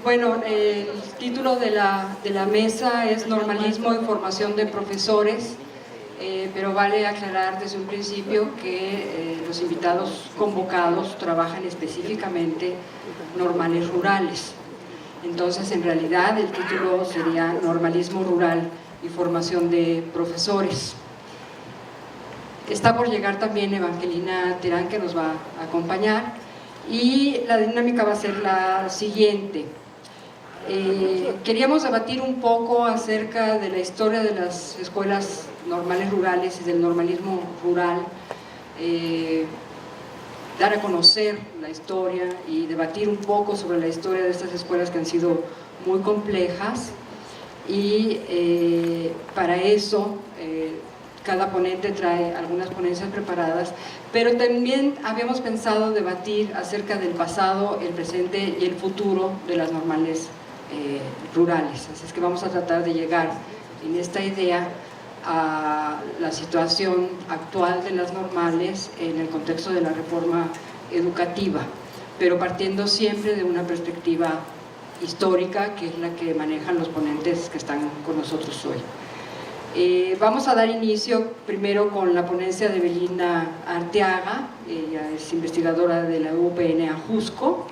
Bueno, el título de la mesa es Normalismo y formación de profesores, pero vale aclarar desde un principio que los invitados convocados trabajan específicamente normales rurales. Entonces, en realidad, el título sería Normalismo rural y formación de profesores. Está por llegar también Evangelina Terán, que nos va a acompañar, y la dinámica va a ser la siguiente. Queríamos debatir un poco acerca de la historia de las escuelas normales rurales y del normalismo rural, dar a conocer la historia y debatir un poco sobre la historia de estas escuelas que han sido muy complejas, y para eso cada ponente trae algunas ponencias preparadas, pero también habíamos pensado debatir acerca del pasado, el presente y el futuro de las normales rurales. Así es que vamos a tratar de llegar en esta idea a la situación actual de las normales en el contexto de la reforma educativa, pero partiendo siempre de una perspectiva histórica, que es la que manejan los ponentes que están con nosotros hoy. Vamos a dar inicio primero con la ponencia de Belinda Arteaga, ella es investigadora de la UPN Ajusco.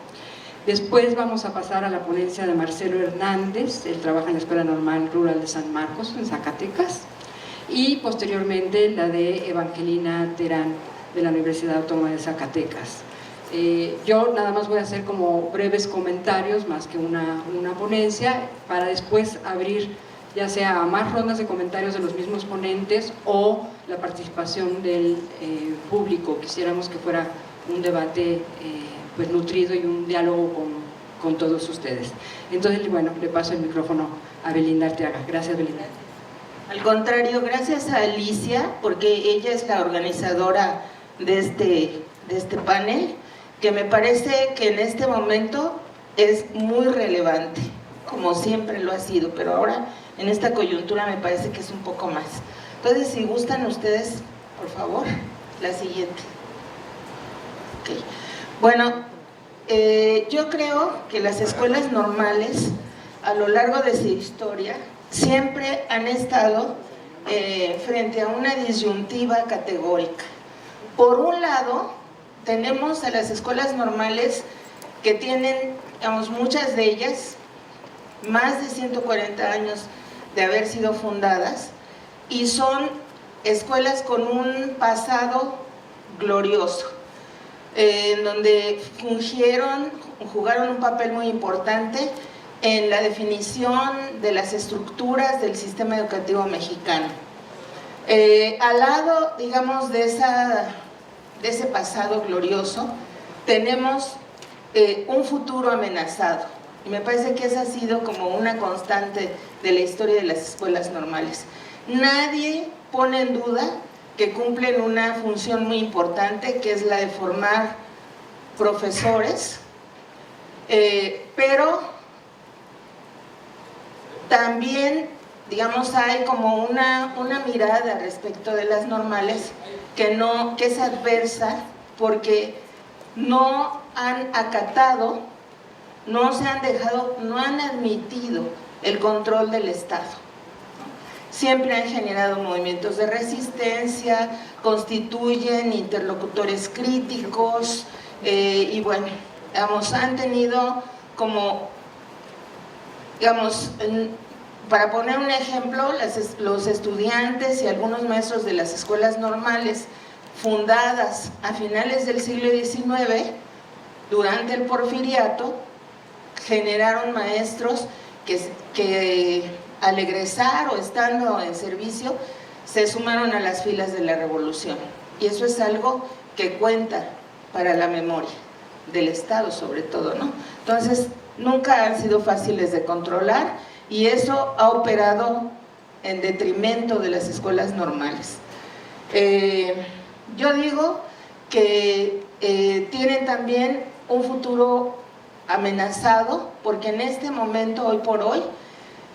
Después vamos a pasar a la ponencia de Marcelo Hernández, él trabaja en la Escuela Normal Rural de San Marcos, en Zacatecas, y posteriormente la de Evangelina Terán, de la Universidad Autónoma de Zacatecas. Yo nada más voy a hacer como breves comentarios, más que una ponencia, para después abrir ya sea a más rondas de comentarios de los mismos ponentes o la participación del público. Quisiéramos que fuera un debate pues nutrido y un diálogo con todos ustedes. Entonces, bueno, le paso el micrófono a Belinda Arteaga. Gracias, Belinda. Al contrario, gracias a Alicia, porque ella es la organizadora de este panel, que me parece que en este momento es muy relevante, como siempre lo ha sido, pero ahora en esta coyuntura me parece que es un poco más. Entonces, si gustan ustedes, por favor, la siguiente. Okay. Bueno, yo creo que las escuelas normales, a lo largo de su historia, siempre han estado frente a una disyuntiva categórica. Por un lado, tenemos a las escuelas normales que tienen, digamos, muchas de ellas, más de 140 años de haber sido fundadas, y son escuelas con un pasado glorioso, en donde jugaron un papel muy importante en la definición de las estructuras del sistema educativo mexicano. Al lado, digamos, de ese pasado glorioso, tenemos un futuro amenazado, y me parece que esa ha sido como una constante de la historia de las escuelas normales. Nadie pone en duda que cumplen una función muy importante, que es la de formar profesores, pero también, digamos, hay como una mirada respecto de las normales que es adversa, porque no han acatado, no han admitido el control del Estado. Siempre han generado movimientos de resistencia, constituyen interlocutores críticos, y bueno, digamos, han tenido como, digamos, para poner un ejemplo, los estudiantes y algunos maestros de las escuelas normales fundadas a finales del siglo XIX, durante el Porfiriato, generaron maestros que al egresar o estando en servicio se sumaron a las filas de la Revolución, y eso es algo que cuenta para la memoria del Estado, sobre todo, ¿no? Entonces, nunca han sido fáciles de controlar, y eso ha operado en detrimento de las escuelas normales. Yo digo que tienen también un futuro amenazado, porque en este momento, hoy por hoy,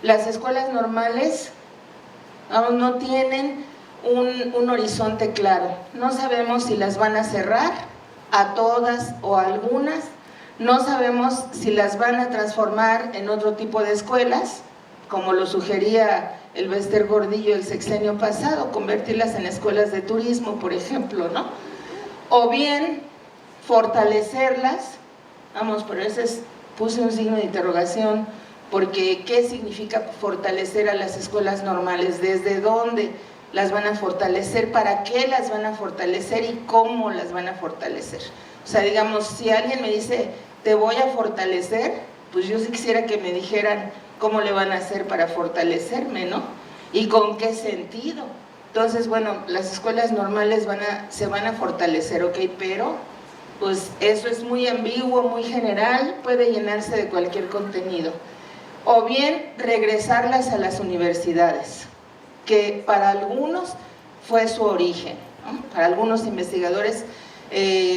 las escuelas normales aún no tienen un horizonte claro. No sabemos si las van a cerrar a todas o a algunas, No sabemos si las van a transformar en otro tipo de escuelas, como lo sugería el Bester Gordillo el sexenio pasado, convertirlas en escuelas de turismo, por ejemplo, ¿no? O bien fortalecerlas, vamos, por eso puse un signo de interrogación, porque ¿qué significa fortalecer a las escuelas normales? ¿Desde dónde las van a fortalecer? ¿Para qué las van a fortalecer? ¿Y cómo las van a fortalecer? O sea, digamos, si alguien me dice, te voy a fortalecer, pues yo sí quisiera que me dijeran cómo le van a hacer para fortalecerme, ¿no? ¿Y con qué sentido? Entonces, bueno, las escuelas normales se van a fortalecer, ¿ok? Pero, pues eso es muy ambiguo, muy general, puede llenarse de cualquier contenido. O bien regresarlas a las universidades, que para algunos fue su origen, ¿no? Para algunos investigadores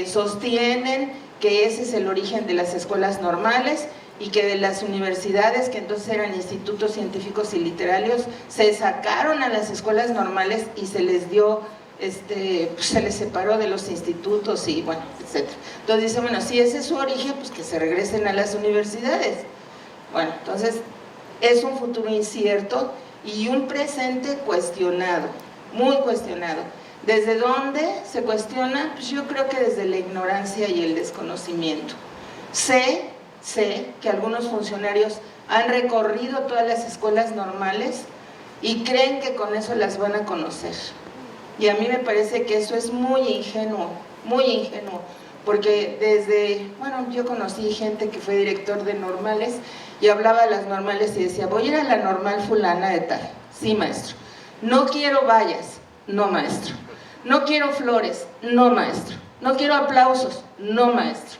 sostienen que ese es el origen de las escuelas normales y que de las universidades, que entonces eran institutos científicos y literarios, se sacaron a las escuelas normales y se les dio, se les separó de los institutos y bueno, etc. Entonces dicen, bueno, si ese es su origen, pues que se regresen a las universidades. Bueno, entonces es un futuro incierto y un presente cuestionado, muy cuestionado. ¿Desde dónde se cuestiona? Pues yo creo que desde la ignorancia y el desconocimiento. Sé que algunos funcionarios han recorrido todas las escuelas normales y creen que con eso las van a conocer. Y a mí me parece que eso es muy ingenuo, porque bueno, yo conocí gente que fue director de normales y hablaba de las normales y decía, voy a ir a la normal fulana de tal. Sí, maestro. No quiero vallas. No, maestro. No quiero flores. No, maestro. No quiero aplausos. No, maestro.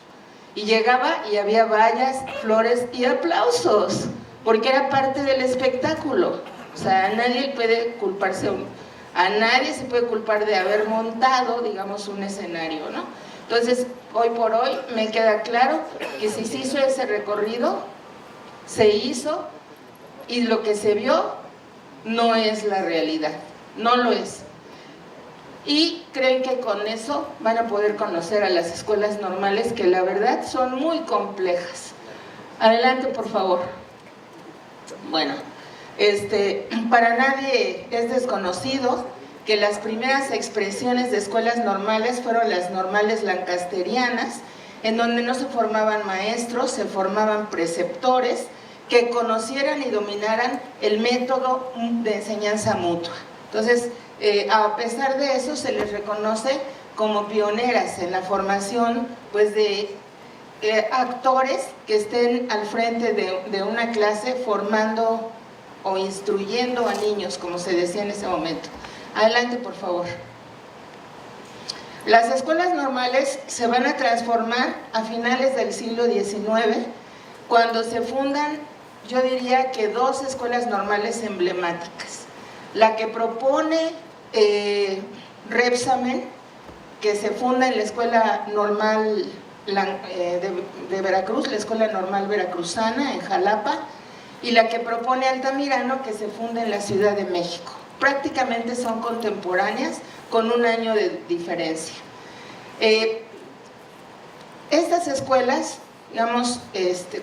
Y llegaba y había vallas, flores y aplausos, porque era parte del espectáculo. O sea, a nadie puede culparse, a nadie se puede culpar de haber montado, digamos, un escenario, ¿no? Entonces, hoy por hoy me queda claro que si se hizo ese recorrido, se hizo, y lo que se vio no es la realidad, no lo es. Y creen que con eso van a poder conocer a las escuelas normales, que la verdad son muy complejas. Adelante, por favor. Bueno, para nadie es desconocido que las primeras expresiones de escuelas normales fueron las normales lancasterianas, en donde no se formaban maestros, se formaban preceptores que conocieran y dominaran el método de enseñanza mutua. Entonces, a pesar de eso, se les reconoce como pioneras en la formación, pues, de actores que estén al frente de una clase formando o instruyendo a niños, como se decía en ese momento. Adelante, por favor. Las escuelas normales se van a transformar a finales del siglo XIX, cuando se fundan, yo diría que dos escuelas normales emblemáticas. La que propone Rebsamen, que se funda en la Escuela Normal de Veracruz, la Escuela Normal Veracruzana en Jalapa, y la que propone Altamirano, que se funda en la Ciudad de México. Prácticamente son contemporáneas, con un año de diferencia. Estas escuelas, digamos,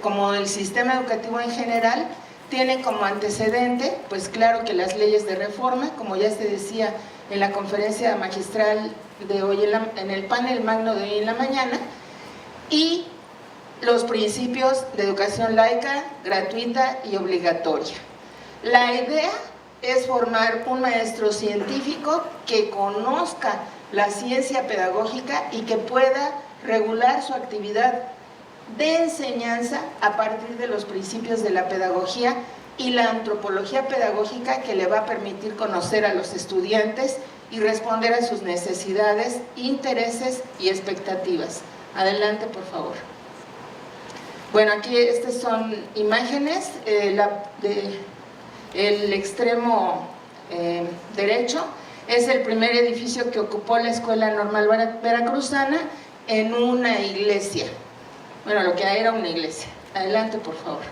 como el sistema educativo en general, tienen como antecedente, pues claro, que las leyes de reforma, como ya se decía en la conferencia magistral de hoy, en el panel magno de hoy en la mañana, y los principios de educación laica, gratuita y obligatoria. La idea es formar un maestro científico que conozca la ciencia pedagógica y que pueda regular su actividad de enseñanza a partir de los principios de la pedagogía y la antropología pedagógica, que le va a permitir conocer a los estudiantes y responder a sus necesidades, intereses y expectativas. Adelante, por favor. Bueno, aquí estas son imágenes el extremo derecho es el primer edificio que ocupó la Escuela Normal Veracruzana en una iglesia. Bueno, lo que era una iglesia. Adelante, por favor.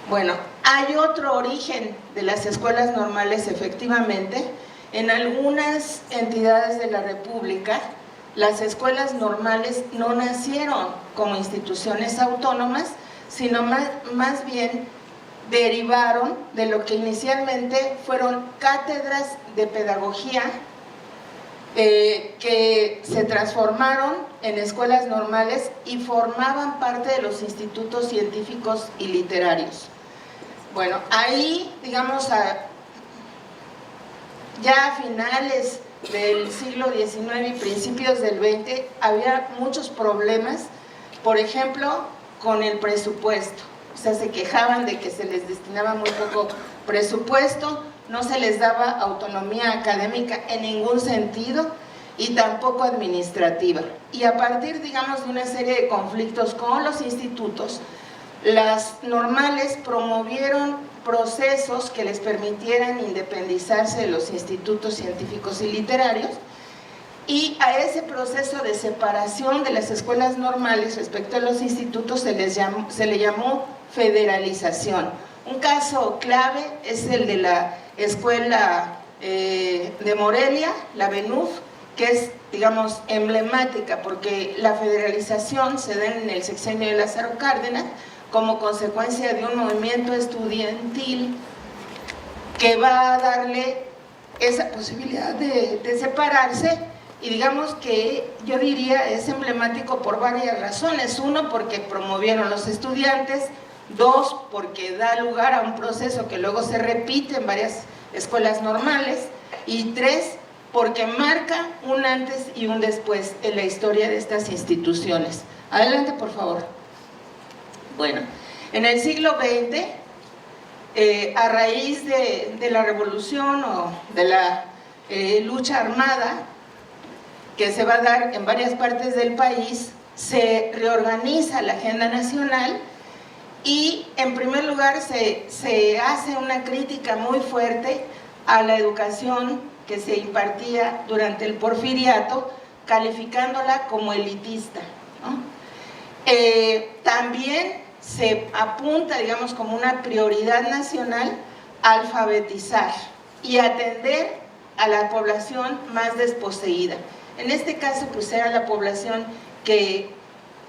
Bueno, hay otro origen de las escuelas normales, efectivamente. En algunas entidades de la República las escuelas normales no nacieron como instituciones autónomas, sino más bien derivaron de lo que inicialmente fueron cátedras de pedagogía que se transformaron en escuelas normales y formaban parte de los institutos científicos y literarios. Bueno, ahí, digamos, ya a finales del siglo XIX y principios del XX había muchos problemas, por ejemplo, con el presupuesto. O sea, se quejaban de que se les destinaba muy poco presupuesto, no se les daba autonomía académica en ningún sentido y tampoco administrativa. Y a partir, digamos, de una serie de conflictos con los institutos, las normales promovieron procesos que les permitieran independizarse de los institutos científicos y literarios, y a ese proceso de separación de las escuelas normales respecto a los institutos se le llamó federalización. Un caso clave es el de la escuela de Morelia, la BENUF, que es, digamos, emblemática porque la federalización se da en el sexenio de Lázaro Cárdenas como consecuencia de un movimiento estudiantil que va a darle esa posibilidad de separarse, y digamos que yo diría es emblemático por varias razones. Uno, porque promovieron los estudiantes; dos, porque da lugar a un proceso que luego se repite en varias escuelas normales; y tres, porque marca un antes y un después en la historia de estas instituciones. Adelante, por favor. Bueno, en el siglo XX, a raíz de la revolución o de la lucha armada que se va a dar en varias partes del país, se reorganiza la agenda nacional y en primer lugar se hace una crítica muy fuerte a la educación que se impartía durante el Porfiriato, calificándola como elitista, ¿no? También se apunta, digamos, como una prioridad nacional alfabetizar y atender a la población más desposeída. En este caso, pues era la población que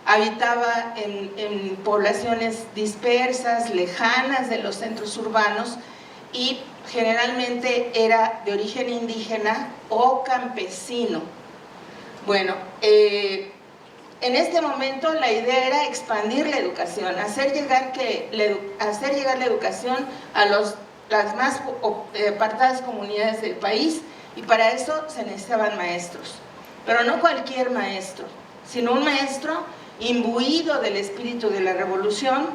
habitaba en poblaciones dispersas, lejanas de los centros urbanos, y generalmente era de origen indígena o campesino. Bueno, en este momento la idea era expandir la educación, hacer llegar la educación a las más apartadas comunidades del país, y para eso se necesitaban maestros. Pero no cualquier maestro, sino un maestro imbuido del espíritu de la revolución,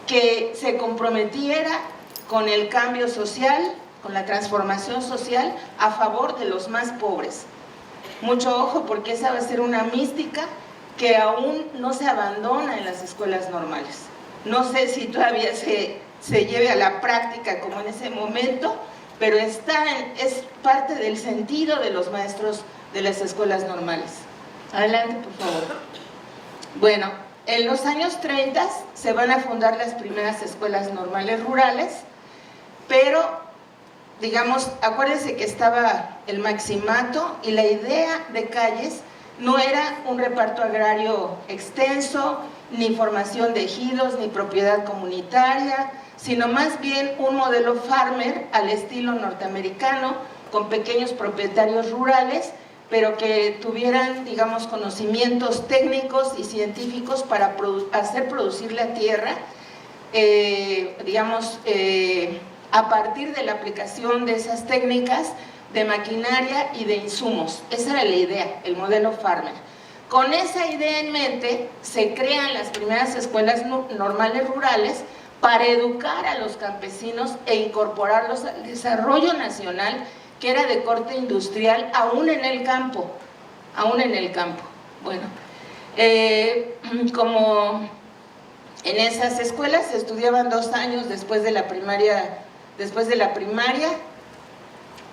que se comprometiera con el cambio social, con la transformación social a favor de los más pobres. Mucho ojo, porque esa va a ser una mística que aún no se abandona en las escuelas normales. No sé si todavía se lleve a la práctica como en ese momento, pero es parte del sentido de los maestros de las escuelas normales. Adelante, por favor. Bueno, en los años 30 se van a fundar las primeras escuelas normales rurales, pero, digamos, acuérdense que estaba el maximato, y la idea de Calles no era un reparto agrario extenso, ni formación de ejidos, ni propiedad comunitaria, sino más bien un modelo farmer al estilo norteamericano, con pequeños propietarios rurales, pero que tuvieran, digamos, conocimientos técnicos y científicos para hacer producir la tierra, a partir de la aplicación de esas técnicas de maquinaria y de insumos. Esa era la idea, el modelo farmer. Con esa idea en mente se crean las primeras escuelas normales rurales para educar a los campesinos e incorporarlos al desarrollo nacional, que era de corte industrial, aún en el campo. Bueno, como en esas escuelas se estudiaban 2 años después de la primaria,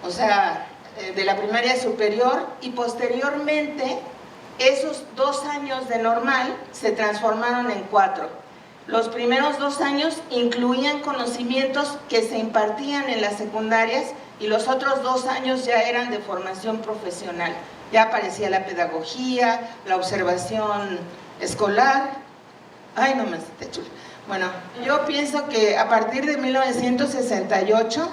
o sea, de la primaria superior, y posteriormente esos 2 años de normal se transformaron en 4. Los primeros 2 años incluían conocimientos que se impartían en las secundarias, y los otros 2 años ya eran de formación profesional. Ya aparecía la pedagogía, la observación escolar. Ay, no me está chula. Bueno, yo pienso que a partir de 1968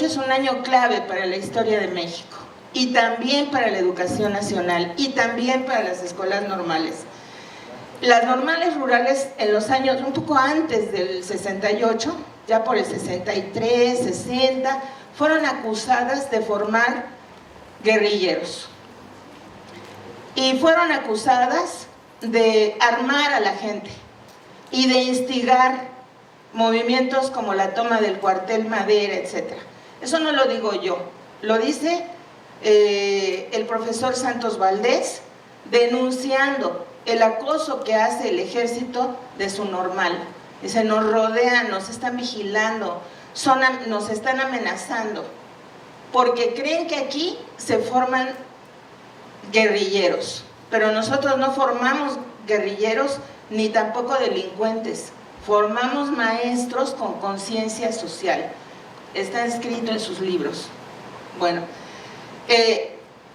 es un año clave para la historia de México, y también para la educación nacional, y también para las escuelas normales. Las normales rurales en los años, un poco antes del 68, ya por el 63, 60, fueron acusadas de formar guerrilleros. Y fueron acusadas de armar a la gente y de instigar movimientos como la toma del cuartel Madera, etc. Eso no lo digo yo, lo dice el profesor Santos Valdés, denunciando el acoso que hace el ejército de su normal. Dice, nos rodean, nos están vigilando, nos están amenazando, porque creen que aquí se forman guerrilleros, pero nosotros no formamos guerrilleros ni tampoco delincuentes, formamos maestros con conciencia social. Está escrito en sus libros. Bueno,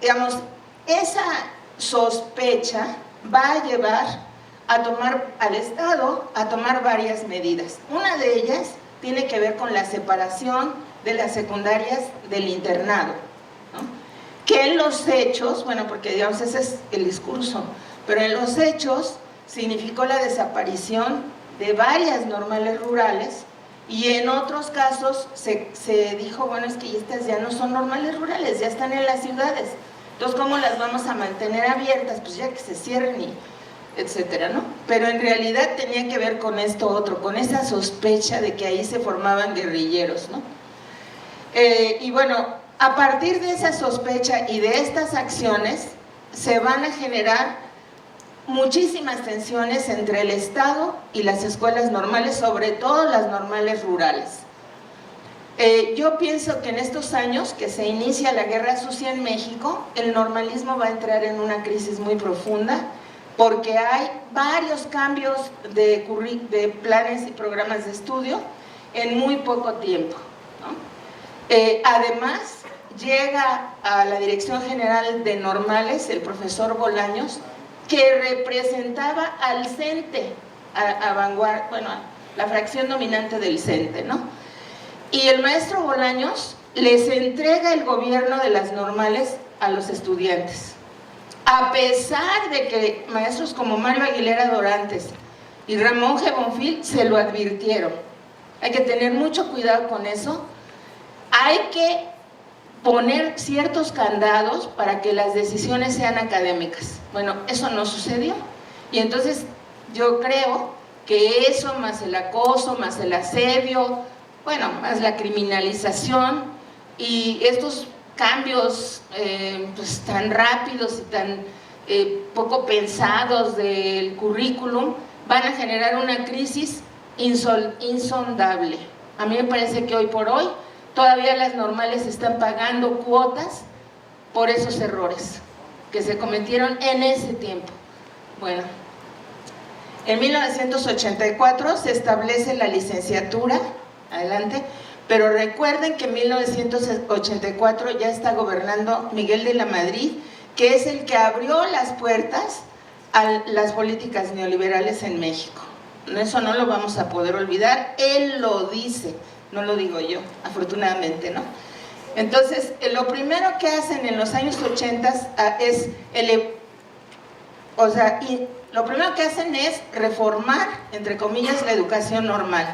digamos, esa sospecha va a llevar al Estado a tomar varias medidas. Una de ellas tiene que ver con la separación de las secundarias del internado, ¿no? Que en los hechos, bueno, porque digamos ese es el discurso, pero en los hechos significó la desaparición de varias normales rurales, y en otros casos se dijo, bueno, es que estas ya no son normales rurales, ya están en las ciudades, entonces ¿cómo las vamos a mantener abiertas? Pues ya que se cierren y etcétera, ¿no? Pero en realidad tenía que ver con esto otro, con esa sospecha de que ahí se formaban guerrilleros, ¿no? Y bueno, a partir de esa sospecha y de estas acciones se van a generar muchísimas tensiones entre el Estado y las escuelas normales, sobre todo las normales rurales. Yo pienso que en estos años que se inicia la guerra sucia en México, el normalismo va a entrar en una crisis muy profunda, porque hay varios cambios de planes y programas de estudio en muy poco tiempo, ¿no? Además, llega a la Dirección General de Normales el profesor Bolaños, que representaba al CENTE, a la fracción dominante del CENTE, ¿no? Y el maestro Bolaños les entrega el gobierno de las normales a los estudiantes, a pesar de que maestros como Mario Aguilera Dorantes y Ramón G. Bonfil se lo advirtieron. Hay que tener mucho cuidado con eso, hay que poner ciertos candados para que las decisiones sean académicas. Bueno, eso no sucedió, y entonces yo creo que eso, más el acoso, más el asedio, bueno, más la criminalización y estos cambios pues tan rápidos y tan poco pensados del currículum, van a generar una crisis insondable. A mí me parece que hoy por hoy todavía las normales están pagando cuotas por esos errores que se cometieron en ese tiempo. Bueno, en 1984 se establece la licenciatura, adelante, pero recuerden que en 1984 ya está gobernando Miguel de la Madrid, que es el que abrió las puertas a las políticas neoliberales en México. Eso no lo vamos a poder olvidar, él lo dice, no lo digo yo, afortunadamente, ¿no? Entonces, lo primero que hacen en los años 80 es lo primero que hacen es reformar, entre comillas, la educación normal,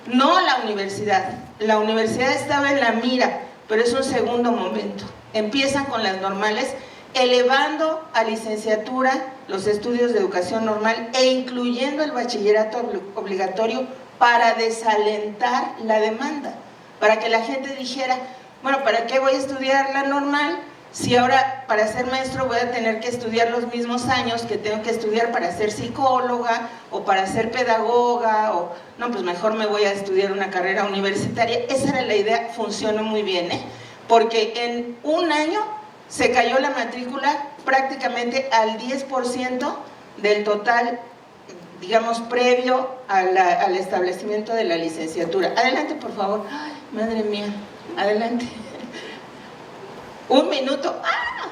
no la universidad. La universidad estaba en la mira, pero es un segundo momento. Empiezan con las normales, elevando a licenciatura los estudios de educación normal e incluyendo el bachillerato obligatorio para desalentar la demanda, para que la gente dijera, bueno, ¿para qué voy a estudiar la normal si ahora para ser maestro voy a tener que estudiar los mismos años que tengo que estudiar para ser psicóloga o para ser pedagoga? O no, pues mejor me voy a estudiar una carrera universitaria. Esa era la idea, funcionó muy bien, porque en un año se cayó la matrícula prácticamente al 10% del total, digamos, previo al establecimiento de la licenciatura. Adelante, por favor. Ay, madre mía, adelante. Un minuto. ¡Ah!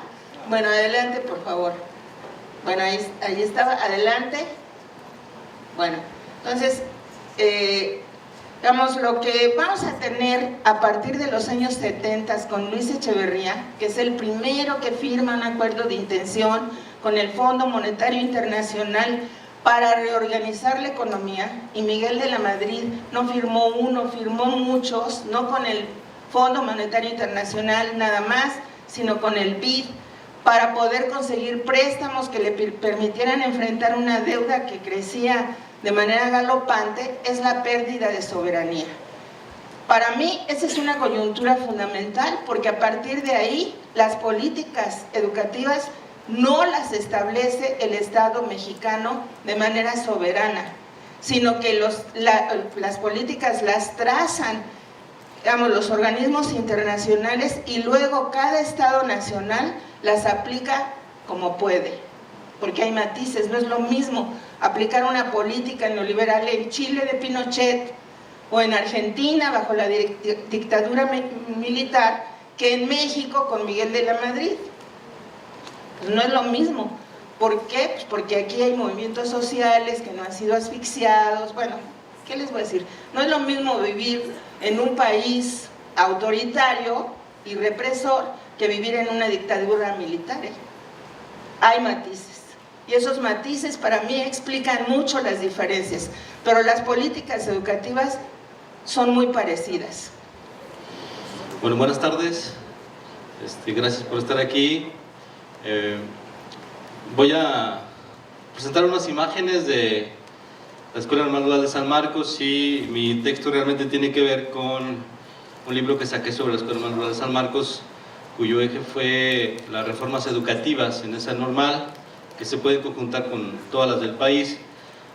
Bueno, adelante, por favor. Bueno, ahí estaba, adelante. Bueno, entonces, digamos, lo que vamos a tener a partir de los años 70 con Luis Echeverría, que es el primero que firma un acuerdo de intención con el Fondo Monetario Internacional para reorganizar la economía, y Miguel de la Madrid no firmó uno, firmó muchos, no con el Fondo Monetario Internacional nada más, sino con el BID, para poder conseguir préstamos que le permitieran enfrentar una deuda que crecía de manera galopante, es la pérdida de soberanía. Para mí, esa es una coyuntura fundamental, porque a partir de ahí, las políticas educativas no las establece el Estado mexicano de manera soberana, sino que las políticas las trazan, digamos, los organismos internacionales, y luego cada Estado nacional las aplica como puede, porque hay matices. No es lo mismo aplicar una política neoliberal en Chile de Pinochet o en Argentina bajo la dictadura militar que en México con Miguel de la Madrid. Pues no es lo mismo. ¿Por qué? Pues porque aquí hay movimientos sociales que no han sido asfixiados. Bueno, ¿qué les voy a decir? No es lo mismo vivir en un país autoritario y represor que vivir en una dictadura militar. Hay matices, y esos matices para mí explican mucho las diferencias, pero las políticas educativas son muy parecidas. Bueno, buenas tardes, gracias por estar aquí. Voy a presentar unas imágenes de la Escuela Normal Rural de San Marcos, y mi texto realmente tiene que ver con un libro que saqué sobre la Escuela Normal Rural de San Marcos, cuyo eje fue las reformas educativas en esa normal, que se pueden conjuntar con todas las del país,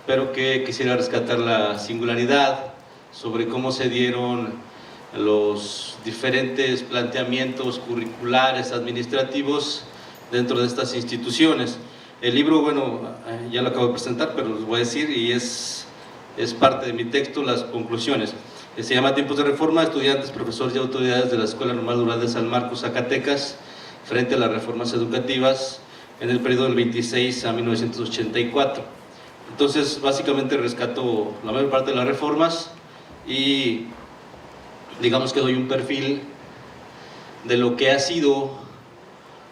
pero que quisiera rescatar la singularidad sobre cómo se dieron los diferentes planteamientos curriculares, administrativos dentro de estas instituciones. El libro, bueno, ya lo acabo de presentar, pero les voy a decir, y es parte de mi texto, las conclusiones. Se llama Tiempos de Reforma, estudiantes, profesores y autoridades de la Escuela Normal Rural de San Marcos, Zacatecas, frente a las reformas educativas en el periodo del 26 a 1984. Entonces, básicamente rescato la mayor parte de las reformas y digamos que doy un perfil de lo que ha sido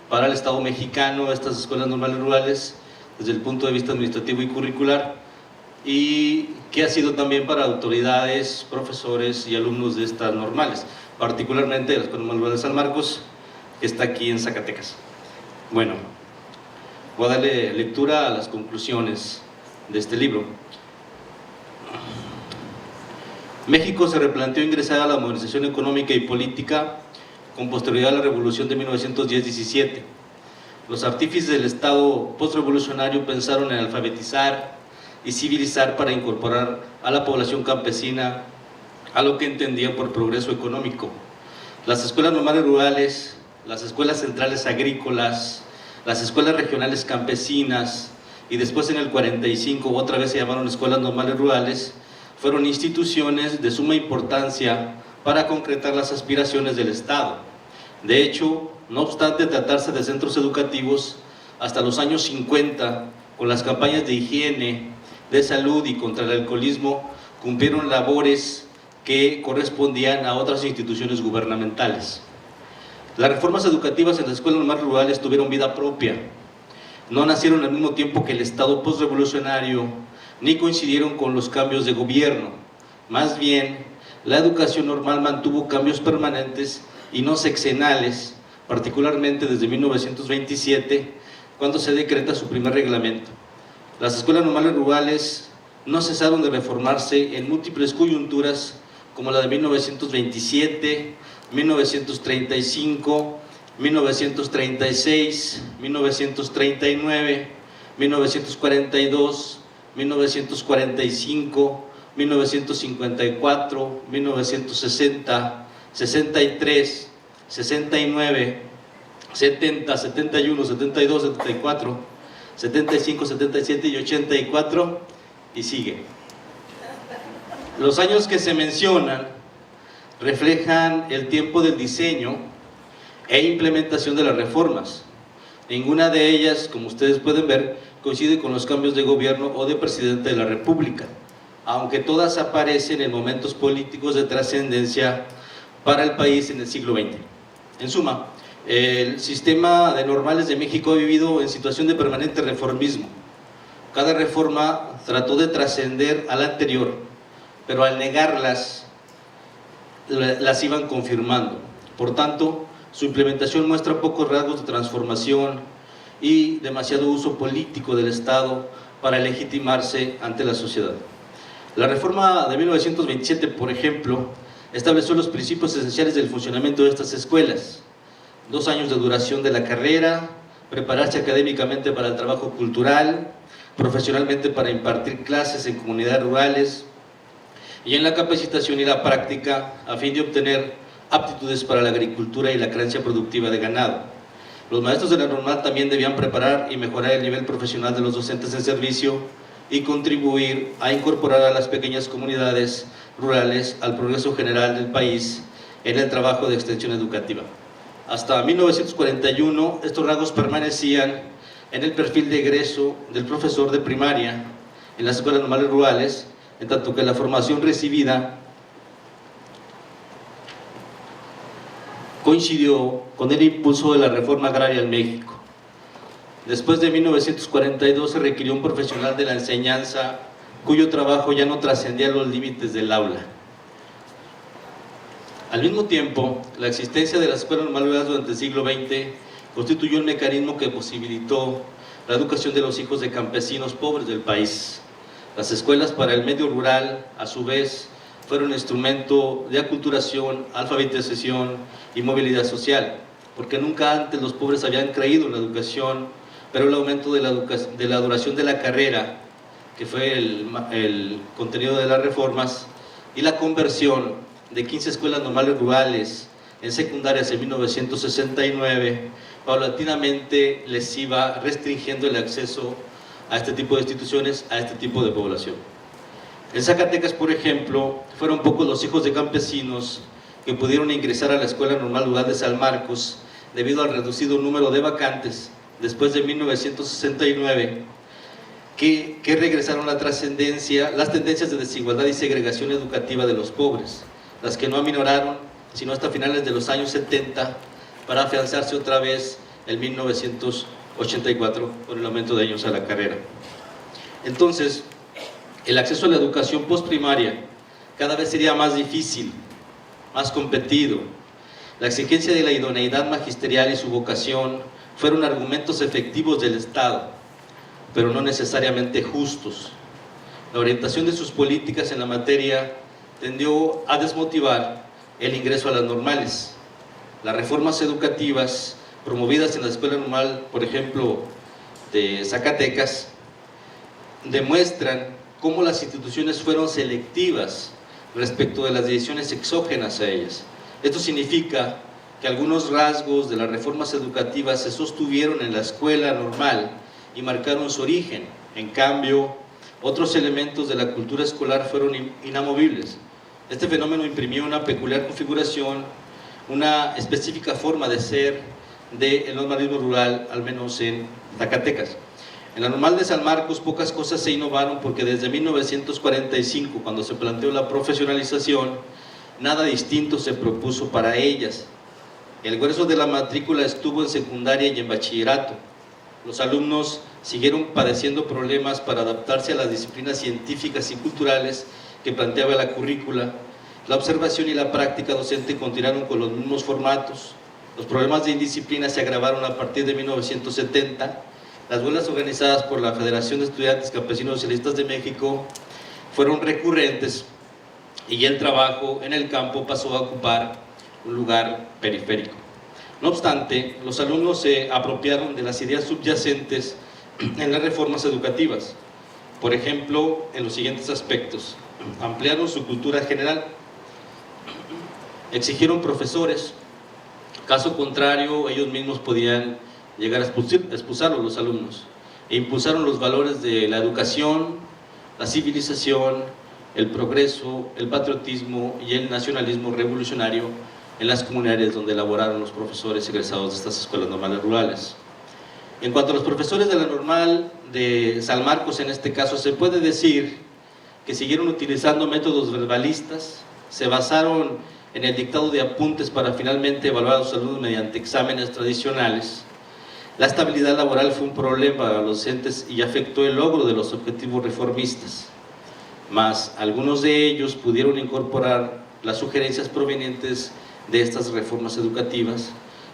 para el Estado mexicano estas escuelas normales rurales desde el punto de vista administrativo y curricular, y que ha sido también para autoridades, profesores y alumnos de estas normales, particularmente de la Escuela Normal Rural de San Marcos, que está aquí en Zacatecas. Bueno, voy a darle lectura a las conclusiones de este libro. México se replanteó ingresar a la modernización económica y política con posterioridad a la Revolución de 1910-17. Los artífices del Estado postrevolucionario pensaron en alfabetizar y civilizar para incorporar a la población campesina a lo que entendían por progreso económico. Las escuelas normales rurales, las escuelas centrales agrícolas, las escuelas regionales campesinas, y después en el 45 otra vez se llamaron escuelas normales rurales, fueron instituciones de suma importancia para concretar las aspiraciones del Estado. De hecho, no obstante tratarse de centros educativos, hasta los años 50, con las campañas de higiene, de salud y contra el alcoholismo, cumplieron labores que correspondían a otras instituciones gubernamentales. Las reformas educativas en las escuelas normales rurales tuvieron vida propia. No nacieron al mismo tiempo que el Estado postrevolucionario, ni coincidieron con los cambios de gobierno. Más bien, la educación normal mantuvo cambios permanentes y no sexenales, particularmente desde 1927, cuando se decreta su primer reglamento. Las escuelas normales rurales no cesaron de reformarse en múltiples coyunturas, como la de 1927, 1935, 1936, 1939, 1942, 1945, 1954, 1960, 63, 69, 70, 71, 72, 74, 75, 77 y 84, y sigue. Los años que se mencionan reflejan el tiempo del diseño, e implementación de las reformas. Ninguna de ellas, como ustedes pueden ver, coincide con los cambios de gobierno o de presidente de la República, aunque todas aparecen en momentos políticos de trascendencia para el país en el siglo XX. En suma, el sistema de normales de México ha vivido en situación de permanente reformismo. Cada reforma trató de trascender a la anterior, pero al negarlas, las iban confirmando. Por tanto, su implementación muestra pocos rasgos de transformación y demasiado uso político del Estado para legitimarse ante la sociedad. La reforma de 1927, por ejemplo, estableció los principios esenciales del funcionamiento de estas escuelas: 2 años de duración de la carrera, prepararse académicamente para el trabajo cultural, profesionalmente para impartir clases en comunidades rurales y en la capacitación y la práctica a fin de obtener aptitudes para la agricultura y la creencia productiva de ganado. Los maestros de la normal también debían preparar y mejorar el nivel profesional de los docentes en servicio y contribuir a incorporar a las pequeñas comunidades rurales al progreso general del país en el trabajo de extensión educativa. Hasta 1941 estos rasgos permanecían en el perfil de egreso del profesor de primaria en las escuelas normales rurales, en tanto que la formación recibida coincidió con el impulso de la reforma agraria en México. Después de 1942 se requirió un profesional de la enseñanza cuyo trabajo ya no trascendía los límites del aula. Al mismo tiempo, la existencia de las escuelas normales rurales durante el siglo XX constituyó un mecanismo que posibilitó la educación de los hijos de campesinos pobres del país. Las escuelas para el medio rural, a su vez, fueron un instrumento de aculturación, alfabetización y movilidad social, porque nunca antes los pobres habían creído en la educación, pero el aumento de la duración de la carrera, que fue el contenido de las reformas, y la conversión de 15 escuelas normales rurales en secundarias en 1969, paulatinamente les iba restringiendo el acceso a este tipo de instituciones, a este tipo de población. En Zacatecas, por ejemplo, fueron pocos los hijos de campesinos que pudieron ingresar a la Escuela Normal Rural de San Marcos debido al reducido número de vacantes después de 1969, que regresaron a la trascendencia las tendencias de desigualdad y segregación educativa de los pobres, las que no aminoraron sino hasta finales de los años 70 para afianzarse otra vez en 1984 con el aumento de años a la carrera. Entonces, el acceso a la educación postprimaria cada vez sería más difícil, más competido. La exigencia de la idoneidad magisterial y su vocación fueron argumentos efectivos del Estado, pero no necesariamente justos. La orientación de sus políticas en la materia tendió a desmotivar el ingreso a las normales. Las reformas educativas promovidas en la escuela normal, por ejemplo, de Zacatecas, demuestran cómo las instituciones fueron selectivas respecto de las decisiones exógenas a ellas. Esto significa que algunos rasgos de las reformas educativas se sostuvieron en la escuela normal y marcaron su origen. En cambio, otros elementos de la cultura escolar fueron inamovibles. Este fenómeno imprimió una peculiar configuración, una específica forma de ser del normalismo rural, al menos en Zacatecas. En la normal de San Marcos pocas cosas se innovaron porque desde 1945, cuando se planteó la profesionalización, nada distinto se propuso para ellas. El grueso de la matrícula estuvo en secundaria y en bachillerato. Los alumnos siguieron padeciendo problemas para adaptarse a las disciplinas científicas y culturales que planteaba la currícula. La observación y la práctica docente continuaron con los mismos formatos. Los problemas de indisciplina se agravaron a partir de 1970. Las huelgas organizadas por la Federación de Estudiantes Campesinos Socialistas de México fueron recurrentes y el trabajo en el campo pasó a ocupar un lugar periférico. No obstante, los alumnos se apropiaron de las ideas subyacentes en las reformas educativas. Por ejemplo, en los siguientes aspectos: ampliaron su cultura general, exigieron profesores, caso contrario ellos mismos podían llegar a expulsarlos los alumnos, e impulsaron los valores de la educación, la civilización, el progreso, el patriotismo y el nacionalismo revolucionario en las comunidades donde laboraron los profesores egresados de estas escuelas normales rurales. En cuanto a los profesores de la normal de San Marcos, en este caso, se puede decir que siguieron utilizando métodos verbalistas, se basaron en el dictado de apuntes para finalmente evaluar a los alumnos mediante exámenes tradicionales. La estabilidad laboral fue un problema para los docentes y afectó el logro de los objetivos reformistas, mas algunos de ellos pudieron incorporar las sugerencias provenientes de estas reformas educativas,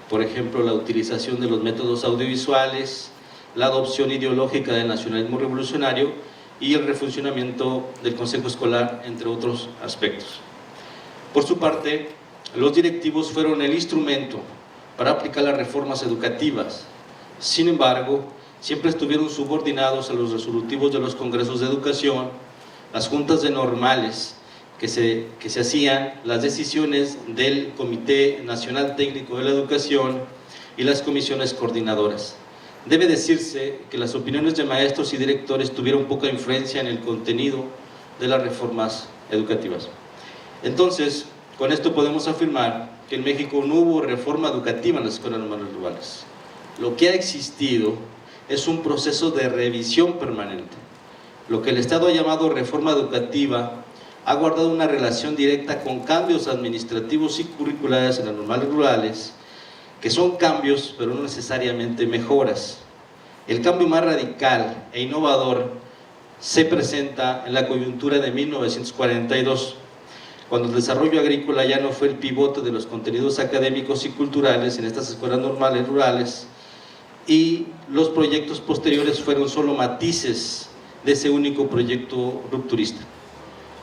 por ejemplo, la utilización de los métodos audiovisuales, la adopción ideológica del nacionalismo revolucionario y el refuncionamiento del Consejo Escolar, entre otros aspectos. Por su parte, los directivos fueron el instrumento para aplicar las reformas educativas. Sin embargo, siempre estuvieron subordinados a los resolutivos de los congresos de educación, las juntas de normales que se hacían, las decisiones del Comité Nacional Técnico de la Educación y las comisiones coordinadoras. Debe decirse que las opiniones de maestros y directores tuvieron poca influencia en el contenido de las reformas educativas. Entonces, con esto podemos afirmar que en México no hubo reforma educativa en las escuelas normales rurales. Lo que ha existido es un proceso de revisión permanente. Lo que el Estado ha llamado reforma educativa ha guardado una relación directa con cambios administrativos y curriculares en las normales rurales, que son cambios, pero no necesariamente mejoras. El cambio más radical e innovador se presenta en la coyuntura de 1942, cuando el desarrollo agrícola ya no fue el pivote de los contenidos académicos y culturales en estas escuelas normales rurales, y los proyectos posteriores fueron solo matices de ese único proyecto rupturista.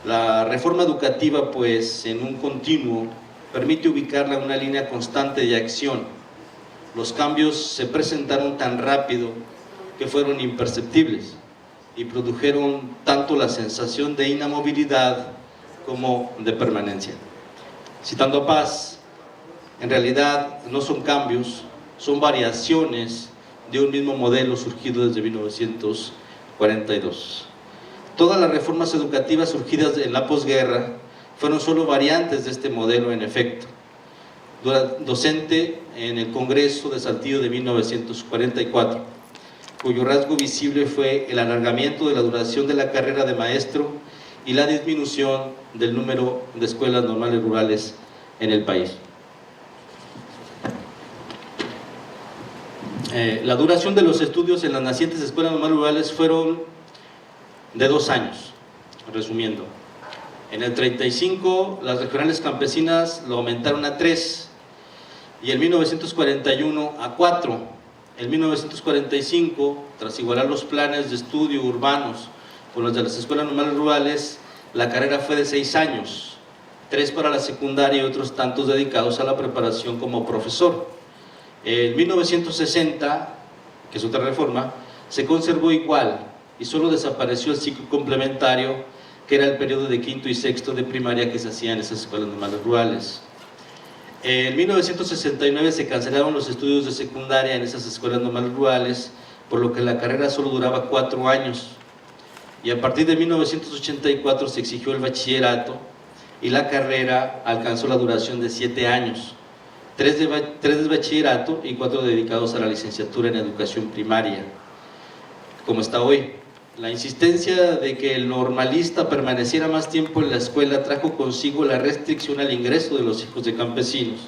La reforma educativa, pues, en un continuo, permite ubicarla en una línea constante de acción. Los cambios se presentaron tan rápido que fueron imperceptibles y produjeron tanto la sensación de inamovilidad como de permanencia. Citando a Paz, en realidad no son cambios, son variaciones de un mismo modelo surgido desde 1942. Todas las reformas educativas surgidas en la posguerra fueron solo variantes de este modelo en efecto. Docente en el Congreso de Saltillo de 1944, cuyo rasgo visible fue el alargamiento de la duración de la carrera de maestro y la disminución del número de escuelas normales rurales en el país. La duración de los estudios en las nacientes escuelas normales rurales fueron de 2 años, resumiendo. En el 35 las regionales campesinas lo aumentaron a 3 y en 1941 a 4. En 1945, tras igualar los planes de estudio urbanos con los de las escuelas normales rurales, la carrera fue de 6 años, 3 para la secundaria y otros tantos dedicados a la preparación como profesor. En 1960, que es otra reforma, se conservó igual y solo desapareció el ciclo complementario, que era el periodo de quinto y sexto de primaria que se hacía en esas escuelas normales rurales. En 1969 se cancelaron los estudios de secundaria en esas escuelas normales rurales, por lo que la carrera solo duraba 4 años. Y a partir de 1984 se exigió el bachillerato y la carrera alcanzó la duración de 7 años, 3 de bachillerato y 4 dedicados a la licenciatura en educación primaria, como está hoy. La insistencia de que el normalista permaneciera más tiempo en la escuela trajo consigo la restricción al ingreso de los hijos de campesinos.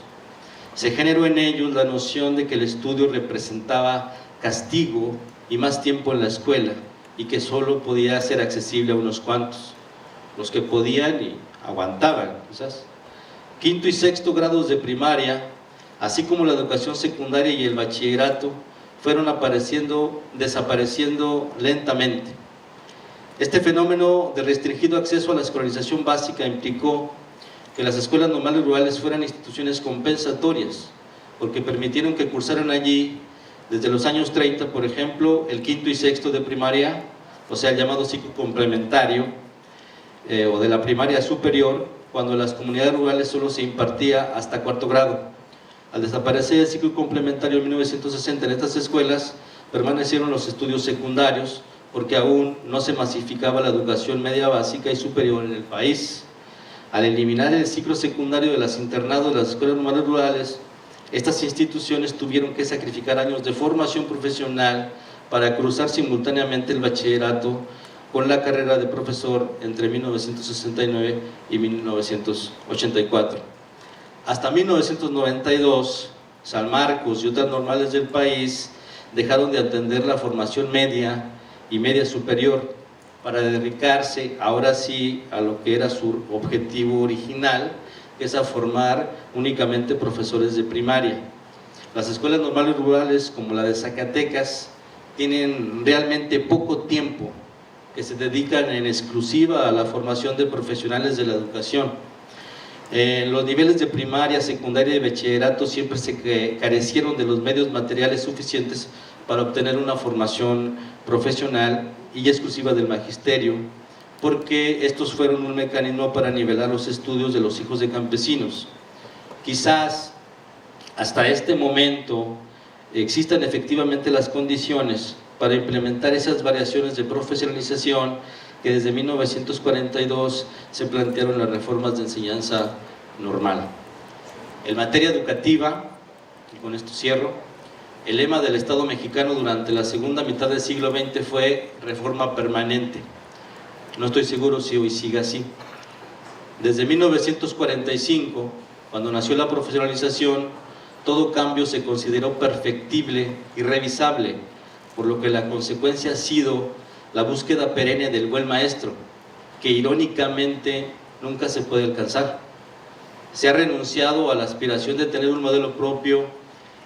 Se generó en ellos la noción de que el estudio representaba castigo y más tiempo en la escuela, y que solo podía ser accesible a unos cuantos, los que podían y aguantaban, quizás. Quinto y sexto grados de primaria, así como la educación secundaria y el bachillerato, fueron desapareciendo lentamente. Este fenómeno de restringido acceso a la escolarización básica implicó que las escuelas normales rurales fueran instituciones compensatorias, porque permitieron que cursaran allí, desde los años 30, por ejemplo, el quinto y sexto de primaria, o sea, el llamado ciclo complementario, o de la primaria superior, cuando en las comunidades rurales solo se impartía hasta 4º grado. Al desaparecer el ciclo complementario en 1960 en estas escuelas, permanecieron los estudios secundarios, porque aún no se masificaba la educación media básica y superior en el país. Al eliminar el ciclo secundario de los internados de las escuelas normales rurales, estas instituciones tuvieron que sacrificar años de formación profesional para cruzar simultáneamente el bachillerato con la carrera de profesor entre 1969 y 1984. Hasta 1992, San Marcos y otras normales del país dejaron de atender la formación media y media superior para dedicarse ahora sí a lo que era su objetivo original, que es a formar únicamente profesores de primaria. Las escuelas normales rurales, como la de Zacatecas, tienen realmente poco tiempo, que se dedican en exclusiva a la formación de profesionales de la educación. Los niveles de primaria, secundaria y bachillerato siempre se carecieron de los medios materiales suficientes para obtener una formación profesional y exclusiva del magisterio, porque estos fueron un mecanismo para nivelar los estudios de los hijos de campesinos. Quizás hasta este momento existan efectivamente las condiciones para implementar esas variaciones de profesionalización que desde 1942 se plantearon las reformas de enseñanza normal. En materia educativa, y con esto cierro, el lema del Estado mexicano durante la segunda mitad del siglo XX fue reforma permanente. No estoy seguro si hoy sigue así. Desde 1945, cuando nació la profesionalización, todo cambio se consideró perfectible y revisable, por lo que la consecuencia ha sido la búsqueda perenne del buen maestro, que irónicamente nunca se puede alcanzar. Se ha renunciado a la aspiración de tener un modelo propio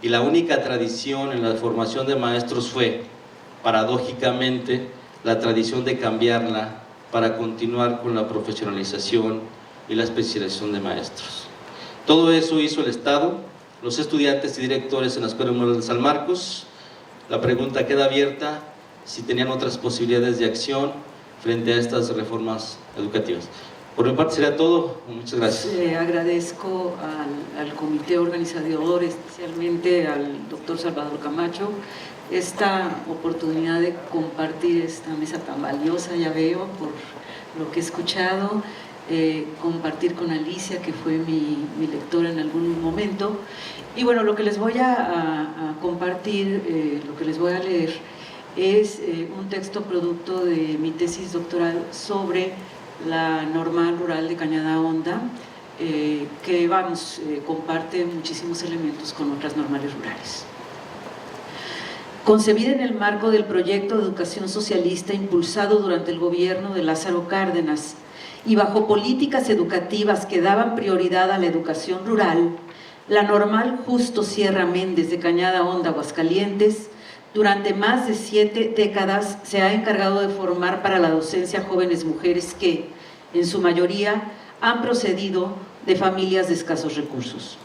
y la única tradición en la formación de maestros fue, paradójicamente, la tradición de cambiarla para continuar con la profesionalización y la especialización de maestros. Todo eso hizo el Estado, los estudiantes y directores en la Escuela Normal de San Marcos. La pregunta queda abierta si tenían otras posibilidades de acción frente a estas reformas educativas. Por mi parte sería todo. Muchas gracias. Agradezco al comité organizador, especialmente al doctor Salvador Camacho, esta oportunidad de compartir esta mesa tan valiosa, ya veo, por lo que he escuchado, compartir con Alicia, que fue mi lectora en algún momento. Y bueno, lo que les voy a compartir, lo que les voy a leer, es un texto producto de mi tesis doctoral sobre la normal rural de Cañada Honda, que comparte muchísimos elementos con otras normales rurales. Concebida en el marco del proyecto de educación socialista impulsado durante el gobierno de Lázaro Cárdenas y bajo políticas educativas que daban prioridad a la educación rural, la normal Justo Sierra Méndez de Cañada Honda, Aguascalientes, durante más de 7 décadas se ha encargado de formar para la docencia jóvenes mujeres que, en su mayoría, han procedido de familias de escasos recursos.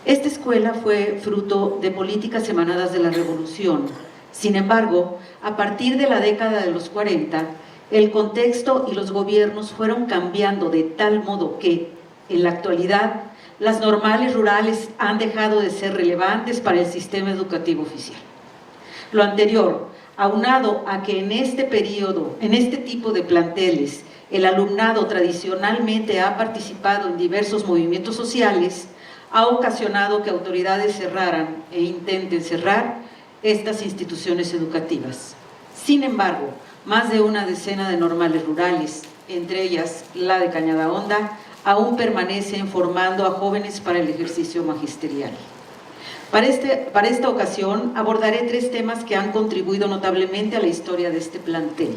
Esta escuela fue fruto de políticas emanadas de la Revolución. Sin embargo, a partir de la década de los 40, el contexto y los gobiernos fueron cambiando de tal modo que, en la actualidad, las normales rurales han dejado de ser relevantes para el sistema educativo oficial. Lo anterior, aunado a que en este periodo, en este tipo de planteles, el alumnado tradicionalmente ha participado en diversos movimientos sociales, ha ocasionado que autoridades cerraran e intenten cerrar estas instituciones educativas. Sin embargo, más de una decena de normales rurales, entre ellas la de Cañada Honda, aún permanecen formando a jóvenes para el ejercicio magisterial. Para esta ocasión abordaré 3 temas que han contribuido notablemente a la historia de este plantel: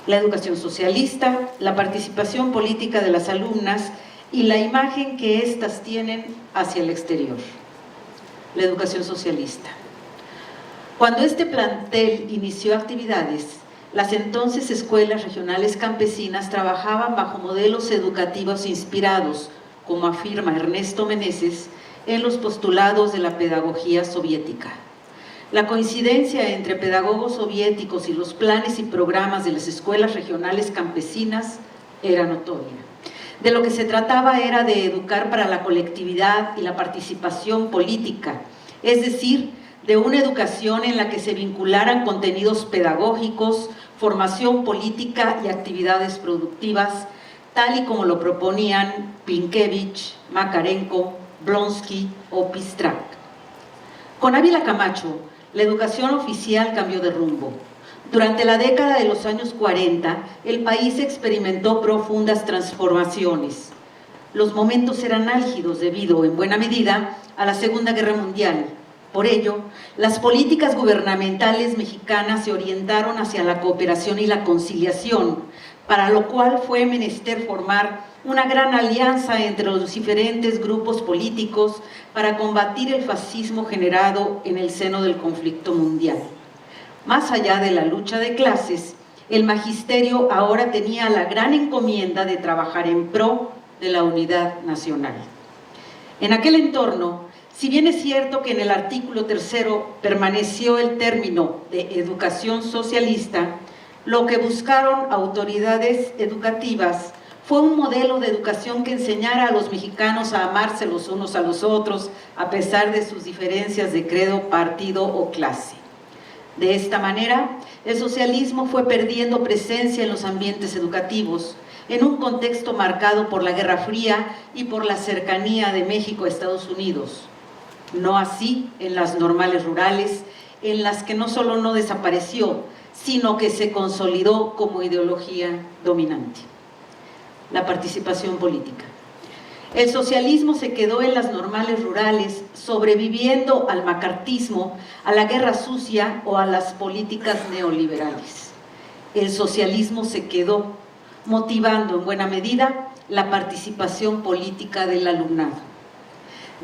la educación socialista, la participación política de las alumnas y la imagen que éstas tienen hacia el exterior. La educación socialista. Cuando este plantel inició actividades, las entonces escuelas regionales campesinas trabajaban bajo modelos educativos inspirados, como afirma Ernesto Meneses, en los postulados de la pedagogía soviética. La coincidencia entre pedagogos soviéticos y los planes y programas de las escuelas regionales campesinas era notoria. De lo que se trataba era de educar para la colectividad y la participación política, es decir, de una educación en la que se vincularan contenidos pedagógicos, formación política y actividades productivas, tal y como lo proponían Pinkiewicz, Makarenko, Blonsky o Pistrak. Con Ávila Camacho, la educación oficial cambió de rumbo. Durante la década de los años 40, el país experimentó profundas transformaciones. Los momentos eran álgidos debido, en buena medida, a la Segunda Guerra Mundial. Por ello, las políticas gubernamentales mexicanas se orientaron hacia la cooperación y la conciliación, para lo cual fue menester formar una gran alianza entre los diferentes grupos políticos para combatir el fascismo generado en el seno del conflicto mundial. Más allá de la lucha de clases, el magisterio ahora tenía la gran encomienda de trabajar en pro de la unidad nacional. En aquel entorno, si bien es cierto que en el artículo 3 permaneció el término de educación socialista, lo que buscaron autoridades educativas fue un modelo de educación que enseñara a los mexicanos a amarse los unos a los otros, a pesar de sus diferencias de credo, partido o clase. De esta manera, el socialismo fue perdiendo presencia en los ambientes educativos, en un contexto marcado por la Guerra Fría y por la cercanía de México a Estados Unidos. No así en las normales rurales, en las que no solo no desapareció, sino que se consolidó como ideología dominante. La participación política. El socialismo se quedó en las normales rurales, sobreviviendo al macartismo, a la guerra sucia o a las políticas neoliberales. El socialismo se quedó, motivando en buena medida la participación política del alumnado.